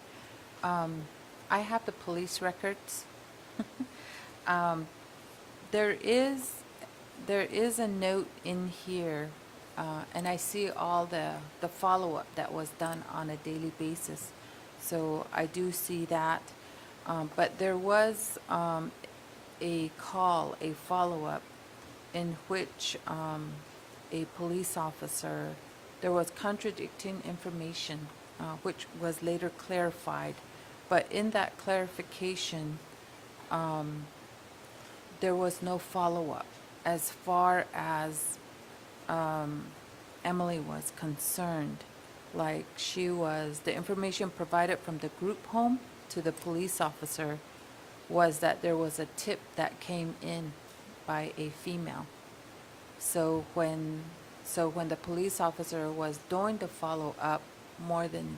I have the police records. There is a note in here, and I see all the follow-up that was done on a daily basis. So I do see that. But there was a call, a follow-up, in which a police officer, there was contradicting information, which was later clarified. But in that clarification, there was no follow-up as far as Emily was concerned. Like the information provided from the group home to the police officer was that there was a tip that came in by a female. So when the police officer was doing the follow-up more than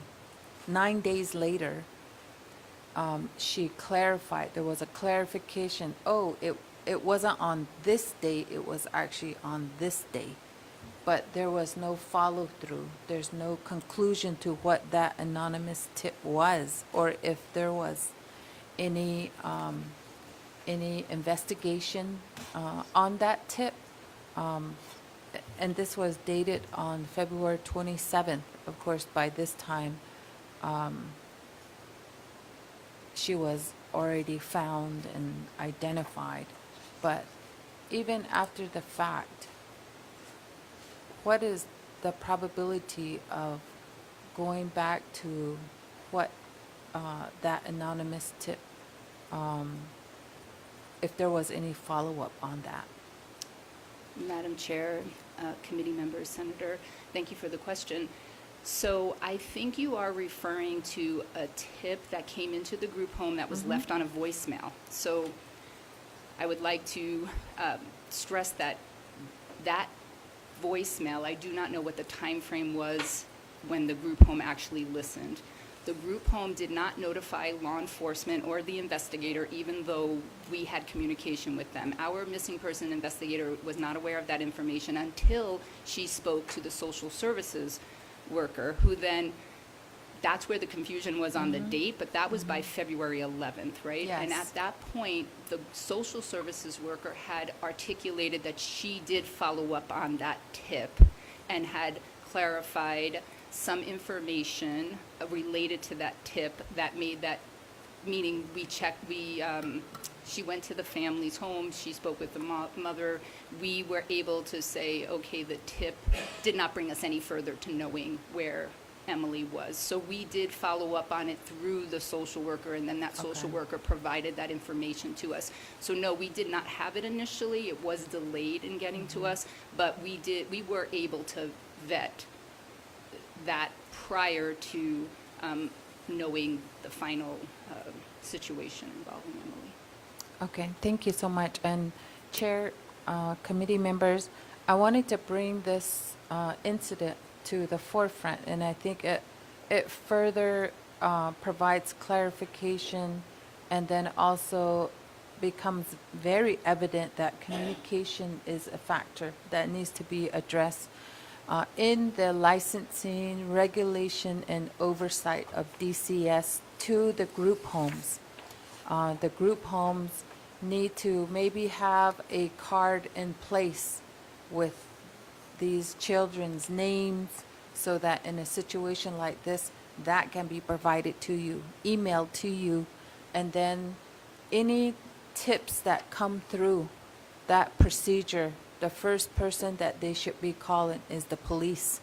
9 days later, she clarified, there was a clarification, it wasn't on this day, it was actually on this day. But there was no follow-through. There's no conclusion to what that anonymous tip was, or if there was any investigation on that tip. and this was dated on February 27th. Of course, by this time, she was already found and identified. But even after the fact, what is the probability of going back to what that anonymous tip, if there was any follow-up on that? Madam Chair, committee members, Senator, thank you for the question. So I think you are referring to a tip that came into the group home that was left on a voicemail. So I would like to stress that that voicemail, I do not know what the time frame was when the group home actually listened. The group home did not notify law enforcement or the investigator, even though we had communication with them. Our missing person investigator was not aware of that information until she spoke to the social services worker, who then, that's where the confusion was on the date, but that was by February 11th, right? And Yes. at that point, the social services worker had articulated that she did follow up on that tip and had clarified some information related to that tip that made that, meaning she went to the family's home, she spoke with the mother, we were able to say, okay, the tip did not bring us any further to knowing where Emily was. So we did follow up on it through the social worker, and then that social Okay. worker provided that information to us. So no, we did not have it initially, it was delayed in getting to us, but we were able to vet that prior to knowing the final situation involving Emily. Okay, thank you so much. And Chair, committee members, I wanted to bring this incident to the forefront, and I think it further provides clarification, and then also becomes very evident that communication is a factor that needs to be addressed in the licensing, regulation, and oversight of DCS to the group homes. The group homes need to maybe have a card in place with these children's names, so that in a situation like this, that can be provided to you, emailed to you, and then any tips that come through that procedure, the first person that they should be calling is the police,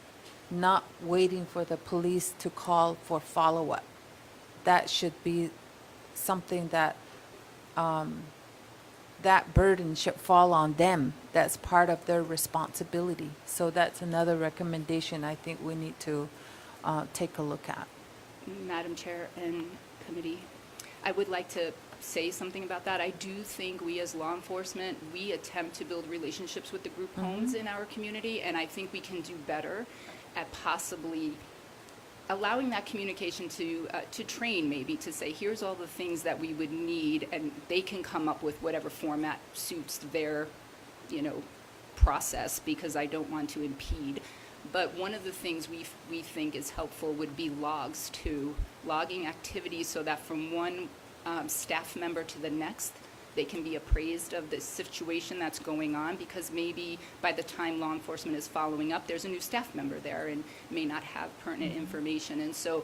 not waiting for the police to call for follow-up. That should be something that that burden should fall on them. That's part of their responsibility. So that's another recommendation I think we need to take a look at. Madam Chair and committee, I would like to say something about that. I do think we as law enforcement, we attempt to build relationships with the group homes in our community, and I think we can do better at possibly allowing that communication to train, maybe to say, here's all the things that we would need, and they can come up with whatever format suits their, process, because I don't want to impede. But one of the things we think is helpful would be logs too, logging activities so that from one staff member to the next, they can be appraised of the situation that's going on, because maybe by the time law enforcement is following up, there's a new staff member there and may not have pertinent information. And so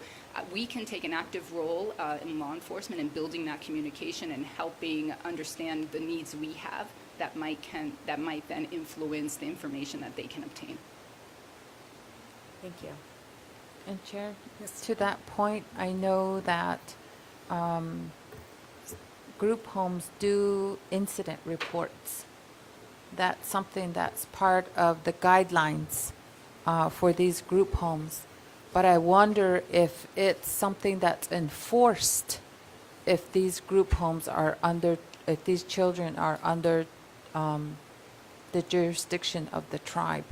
we can take an active role in law enforcement in building that communication and helping understand the needs we have that might then influence the information that they can obtain. Thank you. And Chair, Yes. to that point, I know that group homes do incident reports. That's something that's part of the guidelines for these group homes. But I wonder if it's something that's enforced if these group homes are under, if these children are under the jurisdiction of the tribe.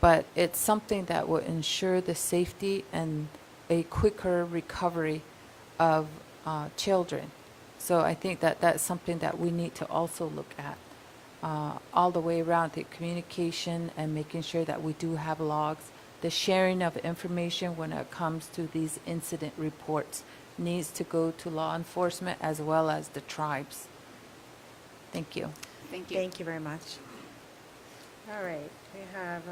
But it's something that will ensure the safety and a quicker recovery of children. So I think that that's something that we need to also look at all the way around, the communication and making sure that we do have logs. The sharing of information when it comes to these incident reports needs to go to law enforcement as well as the tribes. Thank you. Thank you. Thank you very much. All right, we have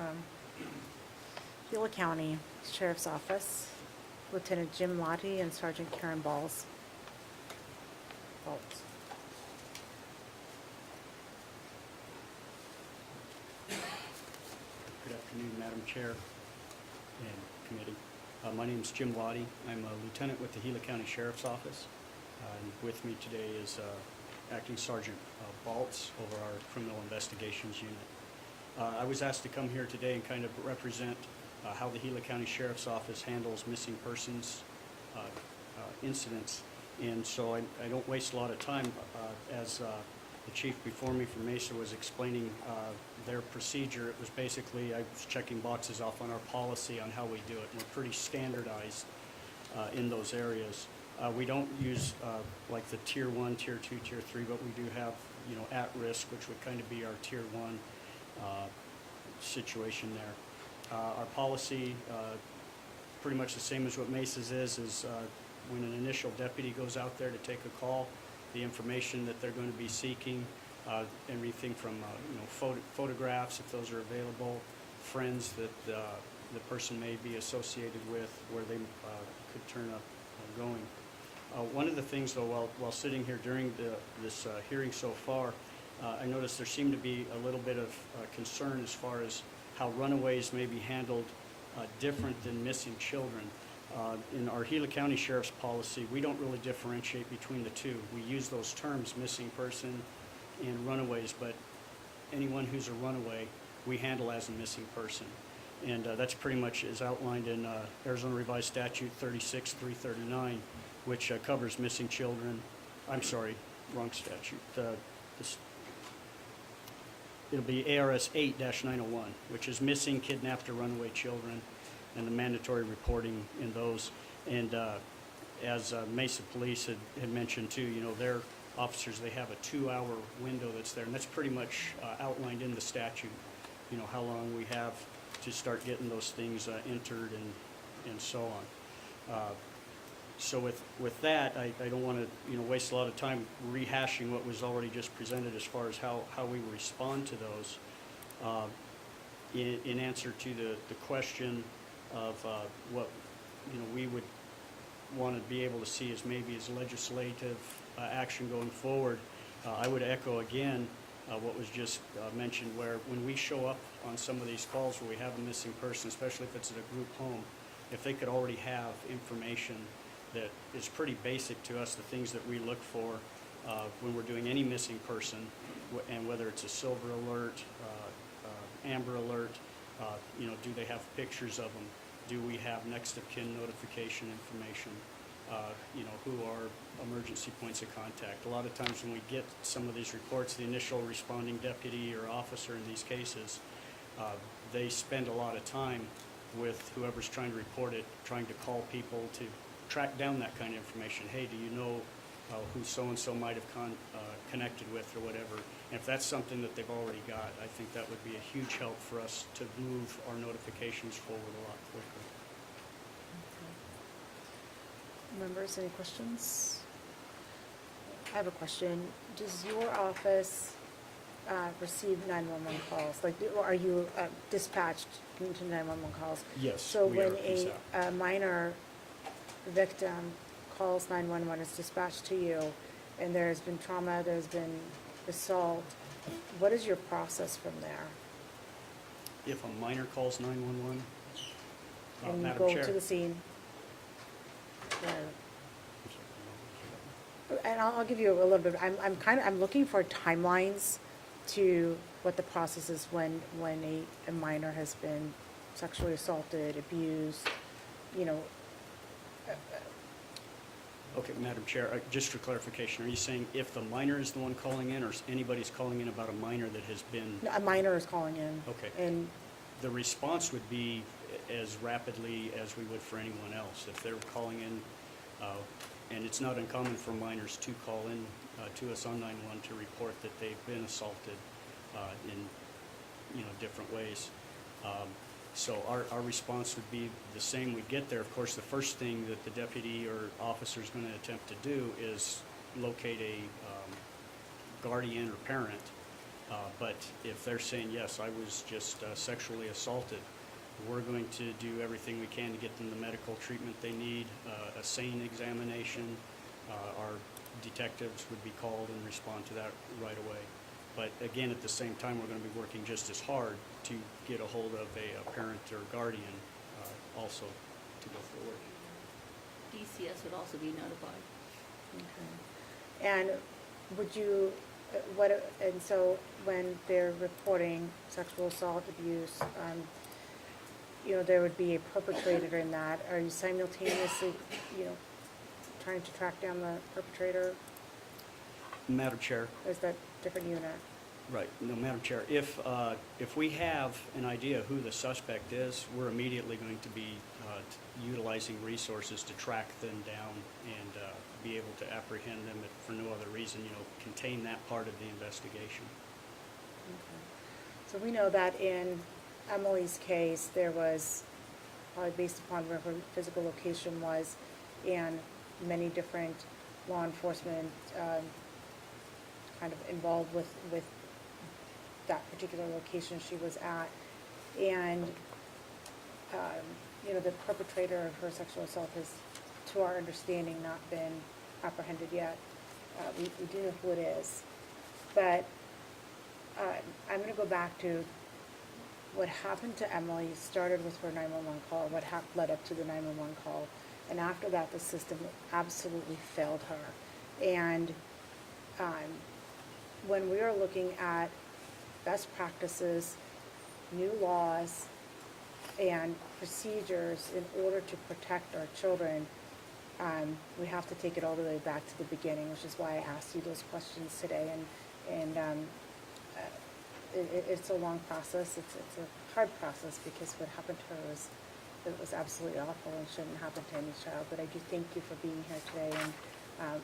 Gila County Sheriff's Office, Lieutenant Jim Lottie and Sergeant Karen Balls. Good afternoon, Madam Chair and committee. My name is Jim Lottie. I'm a lieutenant with the Gila County Sheriff's Office. And with me today is Acting Sergeant Baltz over our Criminal Investigations Unit. I was asked to come here today and kind of represent how the Gila County Sheriff's Office handles missing persons incidents. And so I don't waste a lot of time as the chief before me from Mesa was explaining their procedure. It was basically, I was checking boxes off on our policy on how we do it. And we're pretty standardized in those areas. We don't use like the tier 1, tier 2, tier 3, but we do have, you know, at risk, which would kind of be our tier 1 situation there. Our policy, pretty much the same as what Mesa's is when an initial deputy goes out there to take a call, the information that they're going to be seeking, everything from you know, photographs if those are available, friends that the person may be associated with, where they could turn up going. One of the things, though, while sitting here during this hearing so far, I noticed there seemed to be a little bit of concern as far as how runaways may be handled different than missing children. In our Gila County Sheriff's policy, we don't really differentiate between the two. We use those terms, missing person and runaways, but anyone who's a runaway, we handle as a missing person. And that's pretty much as outlined in Arizona Revised Statute 36339, which covers missing children. I'm sorry, wrong statute. It'll be ARS 8-901, which is missing, kidnapped, or runaway children, and the mandatory reporting in those. And as Mesa Police had mentioned too, you know, their officers, they have a 2-hour window that's there, and that's pretty much outlined in the statute, you know, how long we have to start getting those things entered and so on. So with that, I don't want to, you know, waste a lot of time rehashing what was already just presented as far as how we respond to those. In answer to the question of what, you know, we would want to be able to see as maybe as legislative action going forward, I would echo again what was just mentioned, where when we show up on some of these calls where we have a missing person, especially if it's at a group home, if they could already have information that is pretty basic to us, the things that we look for when we're doing any missing person, and whether it's a silver alert, amber alert, you know, do they have pictures of them? Do we have next of kin notification information? You know, who are emergency points of contact? A lot of times when we get some of these reports, the initial responding deputy or officer in these cases, they spend a lot of time with whoever's trying to report it, trying to call people to track down that kind of information. Hey, do you know who so-and-so might have connected with or whatever? And if that's something that they've already got, I think that would be a huge help for us to move our notifications forward a lot quicker. Members, any questions? I have a question. Does your office receive 911 calls? Like, are you dispatched into 911 calls? Yes, So we when are. a minor victim calls 911, is dispatched to you, and there's been trauma, there's been assault, what is your process from there? If a minor calls 911, And you Madam go Chair. to the scene? And I'll give you a little bit, I'm looking for timelines to what the process is when a minor has been sexually assaulted, abused, you know. Okay, Madam Chair, just for clarification, are you saying if the minor is the one calling in, or anybody's calling in about a minor that has been? A minor is calling in. Okay. And, The response would be as rapidly as we would for anyone else. If they're calling in, and it's not uncommon for minors to call in to us on 911 to report that they've been assaulted in, you know, different ways. So our response would be the same. We'd get there. Of course, the first thing that the deputy or officer is going to attempt to do is locate a guardian or parent But if they're saying, yes, I was just sexually assaulted, we're going to do everything we can to get them the medical treatment they need, a sane examination. Our detectives would be called and respond to that right away. But again, at the same time, we're going to be working just as hard to get a hold of a parent or guardian also to go forward. DCS would also be notified. Okay. And would you, and so when they're reporting sexual assault, abuse, there would be a perpetrator in that. Are you simultaneously, trying to track down the perpetrator? Madam Chair. Or is that different unit? Right. No, Madam Chair, if we have an idea who the suspect is, we're immediately going to be utilizing resources to track them down and be able to apprehend them if for no other reason, contain that part of the investigation. Okay. So we know that in Emily's case, there was, probably based upon where her physical location was, and many different law enforcement kind of involved with that particular location she was at. And, the perpetrator of her sexual assault has, to our understanding, not been apprehended yet. We do know who it is. But I'm going to go back to what happened to Emily started with her 911 call, what led up to the 911 call. And after that, the system absolutely failed her. And when we are looking at best practices, new laws, and procedures in order to protect our children, we have to take it all the way back to the beginning, which is why I asked you those questions today. And it's a long process. It's a hard process because what happened to her was absolutely awful and shouldn't happen to any child. But I do thank you for being here today, and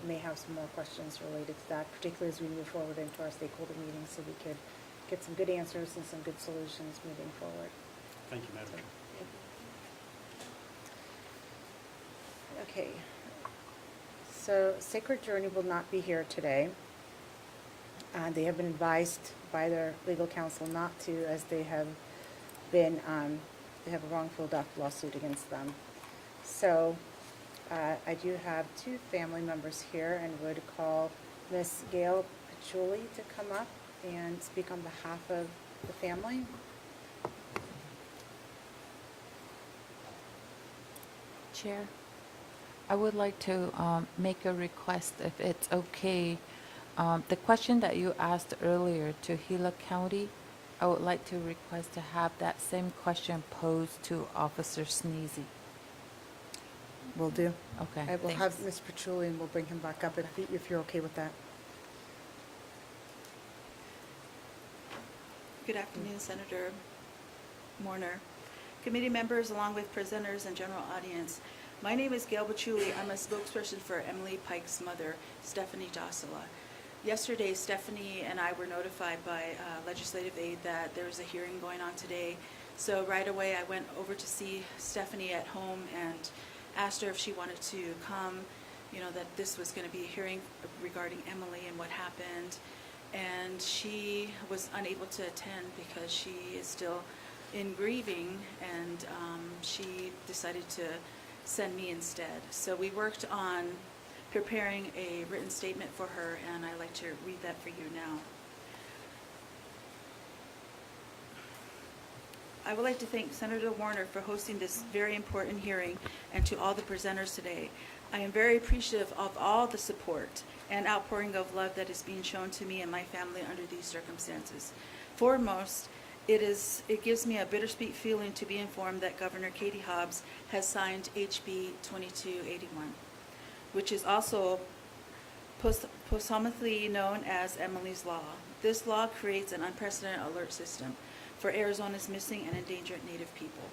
may have some more questions related to that, particularly as we move forward into our stakeholder meetings, so we could get some good answers and some good solutions moving forward. Thank you, Madam Chair. Okay. So Sacred Journey will not be here today. They have been advised by their legal counsel not to, as they have been, they have a wrongful death lawsuit against them. So I do have two family members here and would call Miss Gail Patchouli to come up and speak on behalf of the family. Chair, I would like to make a request, if it's okay. The question that you asked earlier to Gila County, I would like to request to have that same question posed to Officer Sneezy. Will do. Okay, I will thanks. have Ms. Patchouli, and we'll bring him back up if you're okay with that. Good afternoon, Senator Warner, committee members, along with presenters and general audience. My name is Gail Bachuli. I'm a spokesperson for Emily Pike's mother, Stephanie Josala. Yesterday, Stephanie and I were notified by legislative aid that there was a hearing going on today. So right away, I went over to see Stephanie at home and asked her if she wanted to come, that this was going to be a hearing regarding Emily and what happened. And she was unable to attend because she is still in grieving, and she decided to send me instead. So we worked on preparing a written statement for her, and I'd like to read that for you now. I would like to thank Senator Warner for hosting this very important hearing, and to all the presenters today. I am very appreciative of all the support and outpouring of love that is being shown to me and my family under these circumstances. Foremost, it gives me a bittersweet feeling to be informed that Governor Katie Hobbs has signed HB 2281, which is also posthumously known as Emily's Law. This law creates an unprecedented alert system for Arizona's missing and endangered Native people.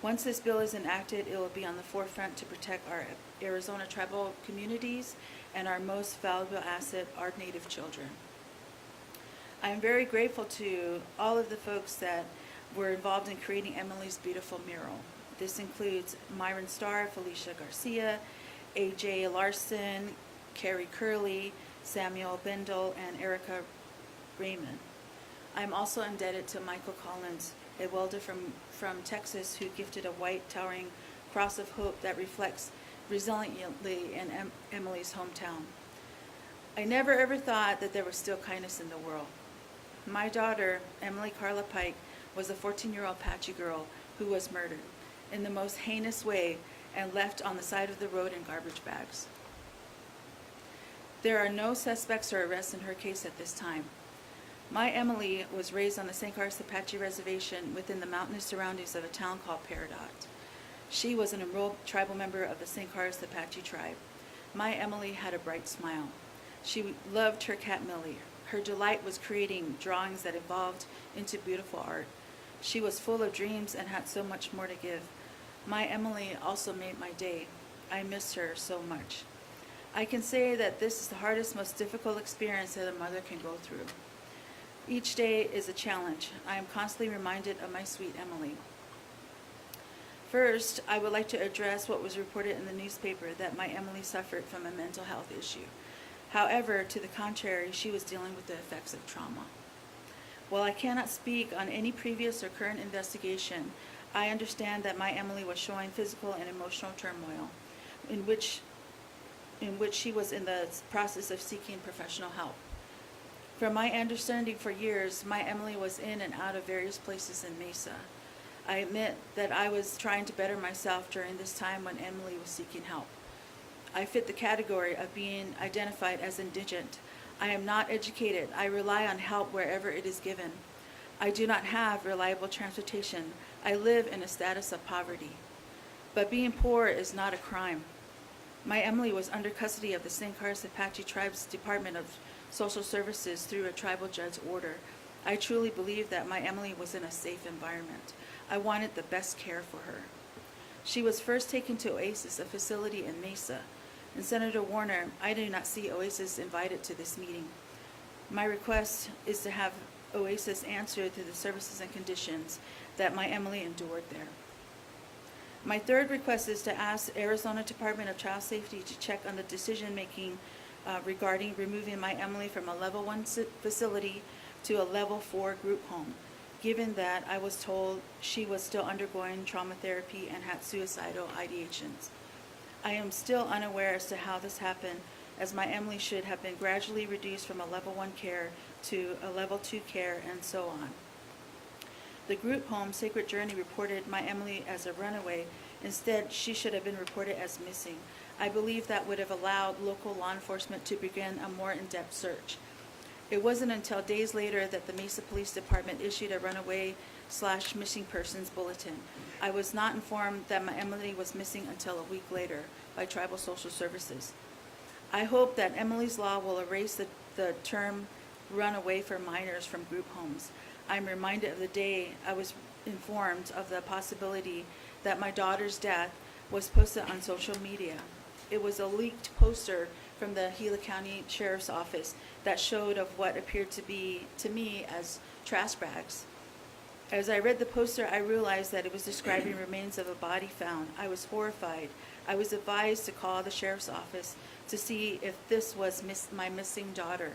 Once this bill is enacted, it will be on the forefront to protect our Arizona tribal communities and our most valuable asset, our Native children. I am very grateful to all of the folks that were involved in creating Emily's beautiful mural. This includes Myron Starr, Felicia Garcia, AJ Larson, Carrie Curley, Samuel Bindle, and Erica Raymond. I'm also indebted to Michael Collins, a welder from Texas who gifted a white towering cross of hope that reflects resiliently in Emily's hometown. I never ever thought that there was still kindness in the world. My daughter, Emily Carla Pike, was a 14-year-old Apache girl who was murdered in the most heinous way and left on the side of the road in garbage bags. There are no suspects or arrests in her case at this time. My Emily was raised on the St. Carlos Apache Reservation within the mountainous surroundings of a town called Peridot. She was an enrolled tribal member of the St. Carlos Apache tribe. My Emily had a bright smile. She loved her cat Millie. Her delight was creating drawings that evolved into beautiful art. She was full of dreams and had so much more to give. My Emily also made my day. I miss her so much. I can say that this is the hardest, most difficult experience that a mother can go through. Each day is a challenge. I am constantly reminded of my sweet Emily. First, I would like to address what was reported in the newspaper that my Emily suffered from a mental health issue. However, to the contrary, she was dealing with the effects of trauma. While I cannot speak on any previous or current investigation, I understand that my Emily was showing physical and emotional turmoil in which she was in the process of seeking professional help. From my understanding for years, my Emily was in and out of various places in Mesa. I admit that I was trying to better myself during this time when Emily was seeking help. I fit the category of being identified as indigent. I am not educated. I rely on help wherever it is given. I do not have reliable transportation. I live in a status of poverty. But being poor is not a crime. My Emily was under custody of the St. Carlos Apache Tribe's Department of Social Services through a tribal judge's order. I truly believe that my Emily was in a safe environment. I wanted the best care for her. She was first taken to Oasis, a facility in Mesa. And Senator Warner, I do not see Oasis invited to this meeting. My request is to have Oasis answer to the services and conditions that my Emily endured there. My third request is to ask Arizona Department of Child Safety to check on the decision-making regarding removing my Emily from a level 1 facility to a level 4 group home, given that I was told she was still undergoing trauma therapy and had suicidal ideations. I am still unaware as to how this happened, as my Emily should have been gradually reduced from a level 1 care to a level 2 care and so on. The group home, Sacred Journey, reported my Emily as a runaway. Instead, she should have been reported as missing. I believe that would have allowed local law enforcement to begin a more in-depth search. It wasn't until days later that the Mesa Police Department issued a runaway/missing persons bulletin. I was not informed that my Emily was missing until a week later by Tribal Social Services. I hope that Emily's Law will erase the term runaway for minors from group homes. I'm reminded of the day I was informed of the possibility that my daughter's death was posted on social media. It was a leaked poster from the Gila County Sheriff's Office that showed of what appeared to be, to me, as trash bags. As I read the poster, I realized that it was describing remains of a body found. I was horrified. I was advised to call the Sheriff's Office to see if this was my missing daughter.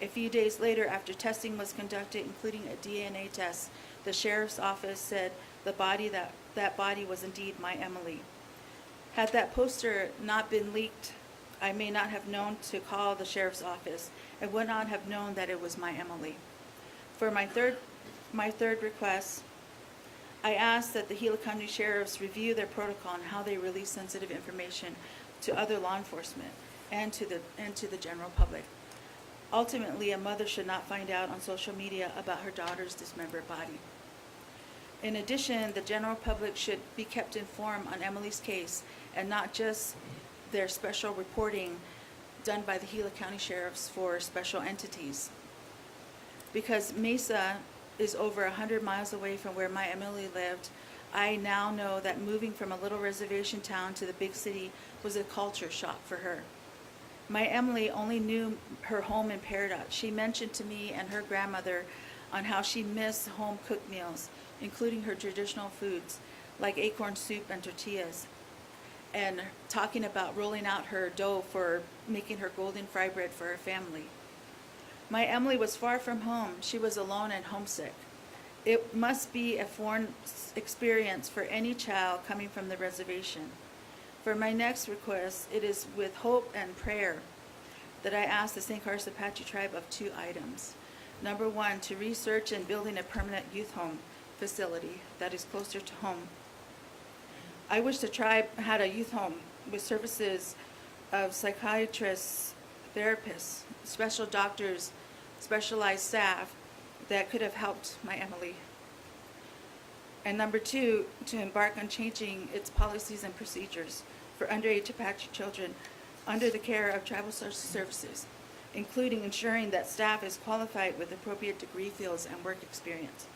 A few days later, after testing was conducted, including a DNA test, the Sheriff's Office said that body was indeed my Emily. Had that poster not been leaked, I may not have known to call the Sheriff's Office and would not have known that it was my Emily. For my third request, I ask that the Gila County Sheriffs review their protocol on how they release sensitive information to other law enforcement and to the general public. Ultimately, a mother should not find out on social media about her daughter's dismembered body. In addition, the general public should be kept informed on Emily's case and not just their special reporting done by the Gila County Sheriffs for special entities. Because Mesa is over 100 miles away from where my Emily lived, I now know that moving from a little reservation town to the big city was a culture shock for her. My Emily only knew her home in Peridot. She mentioned to me and her grandmother on how she missed home-cooked meals, including her traditional foods, like acorn soup and tortillas, and talking about rolling out her dough for making her golden fry bread for her family. My Emily was far from home. She was alone and homesick. It must be a foreign experience for any child coming from the reservation. For my next request, it is with hope and prayer that I ask the St. Carlos Apache tribe of 2 items. Number 1, to research in building a permanent youth home facility that is closer to home. I wish the tribe had a youth home with services of psychiatrists, therapists, special doctors, specialized staff that could have helped my Emily. And number 2, to embark on changing its policies and procedures for underage Apache children under the care of tribal social services, including ensuring that staff is qualified with appropriate degree fields and work experience.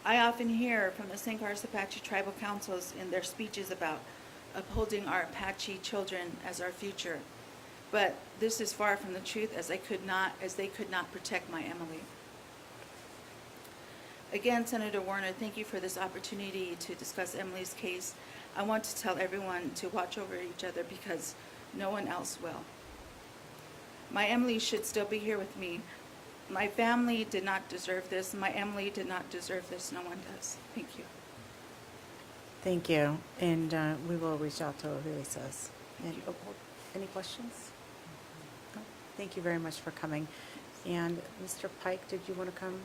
I often hear from the St. Carlos Apache tribal councils in their speeches about upholding our Apache children as our future, but this is far from the truth, as they could not protect my Emily. Again, Senator Warner, thank you for this opportunity to discuss Emily's case. I want to tell everyone to watch over each other because no one else will. My Emily should still be here with me. My family did not deserve this. My Emily did not deserve this. No one does. Thank you. Thank you, and we will reach out to Luis's. Any questions? No? Thank you very much for coming. And Mr. Pike, did you want to come?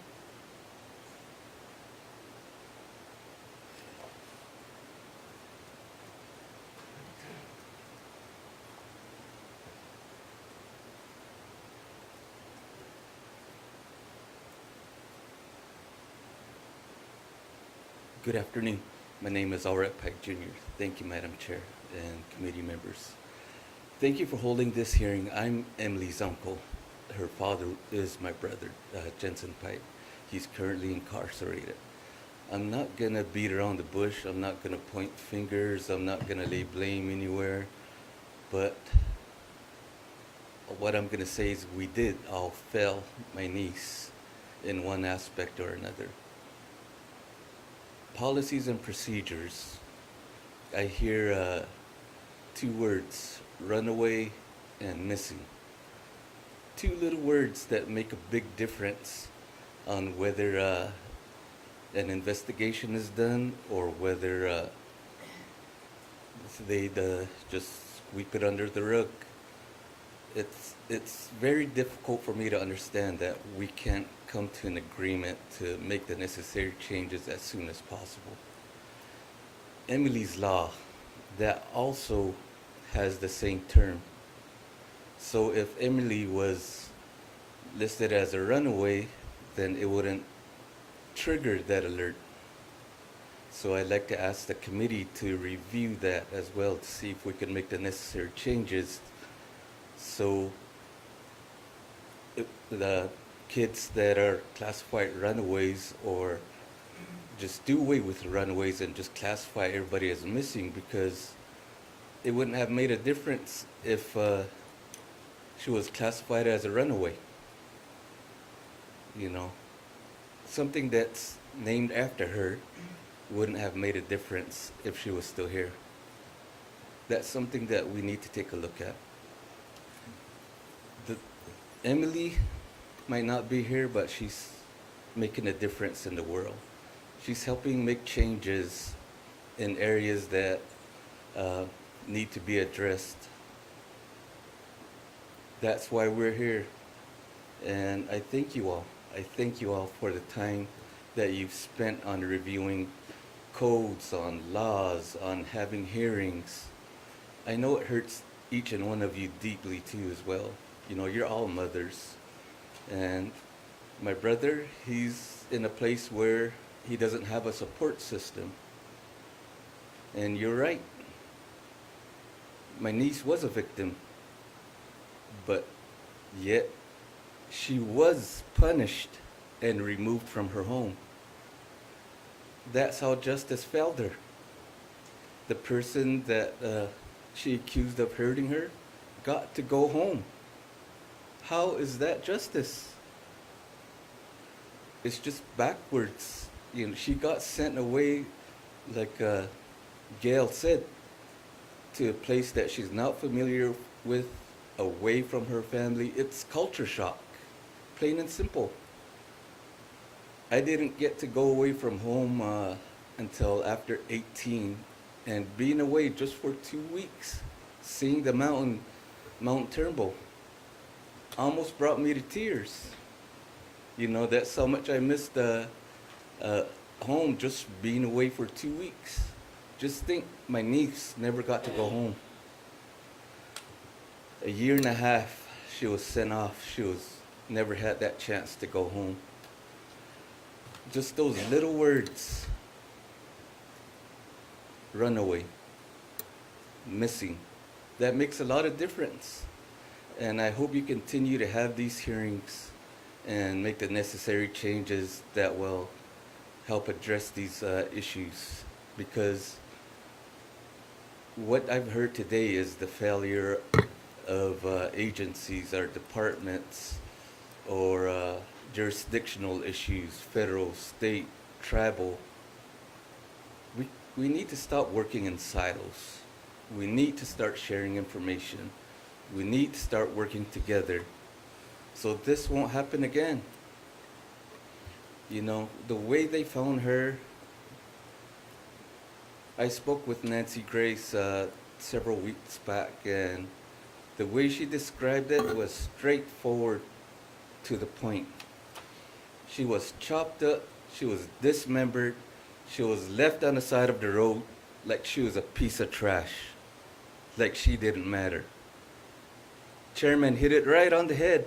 Good afternoon. My name is Alred Pike Jr. Thank you, Madam Chair and committee members. Thank you for holding this hearing. I'm Emily's uncle. Her father is my brother, Jensen Pike. He's currently incarcerated. I'm not going to beat around the bush. I'm not going to point fingers. I'm not going to lay blame anywhere. But what I'm going to say is we did all fail my niece in one aspect or another. Policies and procedures. I hear 2 words, runaway and missing. 2 little words that make a big difference on whether an investigation is done or whether they just sweep it under the rug. It's very difficult for me to understand that we can't come to an agreement to make the necessary changes as soon as possible. Emily's Law, that also has the same term. So if Emily was listed as a runaway, then it wouldn't trigger that alert. So I'd like to ask the committee to review that as well to see if we can make the necessary changes so the kids that are classified runaways, or just do away with runaways and just classify everybody as missing, because it wouldn't have made a difference if she was classified as a runaway. You know, something that's named after her wouldn't have made a difference if she was still here. That's something that we need to take a look at. Emily might not be here, but she's making a difference in the world. She's helping make changes in areas that need to be addressed. That's why we're here. And I thank you all. I thank you all for the time that you've spent on reviewing codes, on laws, on having hearings. I know it hurts each and one of you deeply too as well. You know, you're all mothers. And my brother, he's in a place where he doesn't have a support system. And you're right. My niece was a victim, but yet she was punished and removed from her home. That's how justice failed her. The person that she accused of hurting her got to go home. How is that justice? It's just backwards. You know, she got sent away, like Gail said, to a place that she's not familiar with, away from her family. It's culture shock. plain and simple. I didn't get to go away from home until after 18, and being away just for 2 weeks, seeing the Mount Turnbull, almost brought me to tears. You know, that's how much I missed home, just being away for 2 weeks. Just think, my niece never got to go home. A year and a half, she was sent off. She never had that chance to go home. Just those little words: runaway, missing. That makes a lot of difference. And I hope you continue to have these hearings and make the necessary changes that will help address these issues. Because what I've heard today is the failure of agencies or departments or jurisdictional issues, federal, state, tribal. We need to stop working in silos. We need to start sharing information. We need to start working together so this won't happen again. You know, the way they found her, I spoke with Nancy Grace several weeks back, and the way she described it was straightforward to the point. She was chopped up, she was dismembered, she was left on the side of the road like she was a piece of trash, like she didn't matter. Chairman hit it right on the head.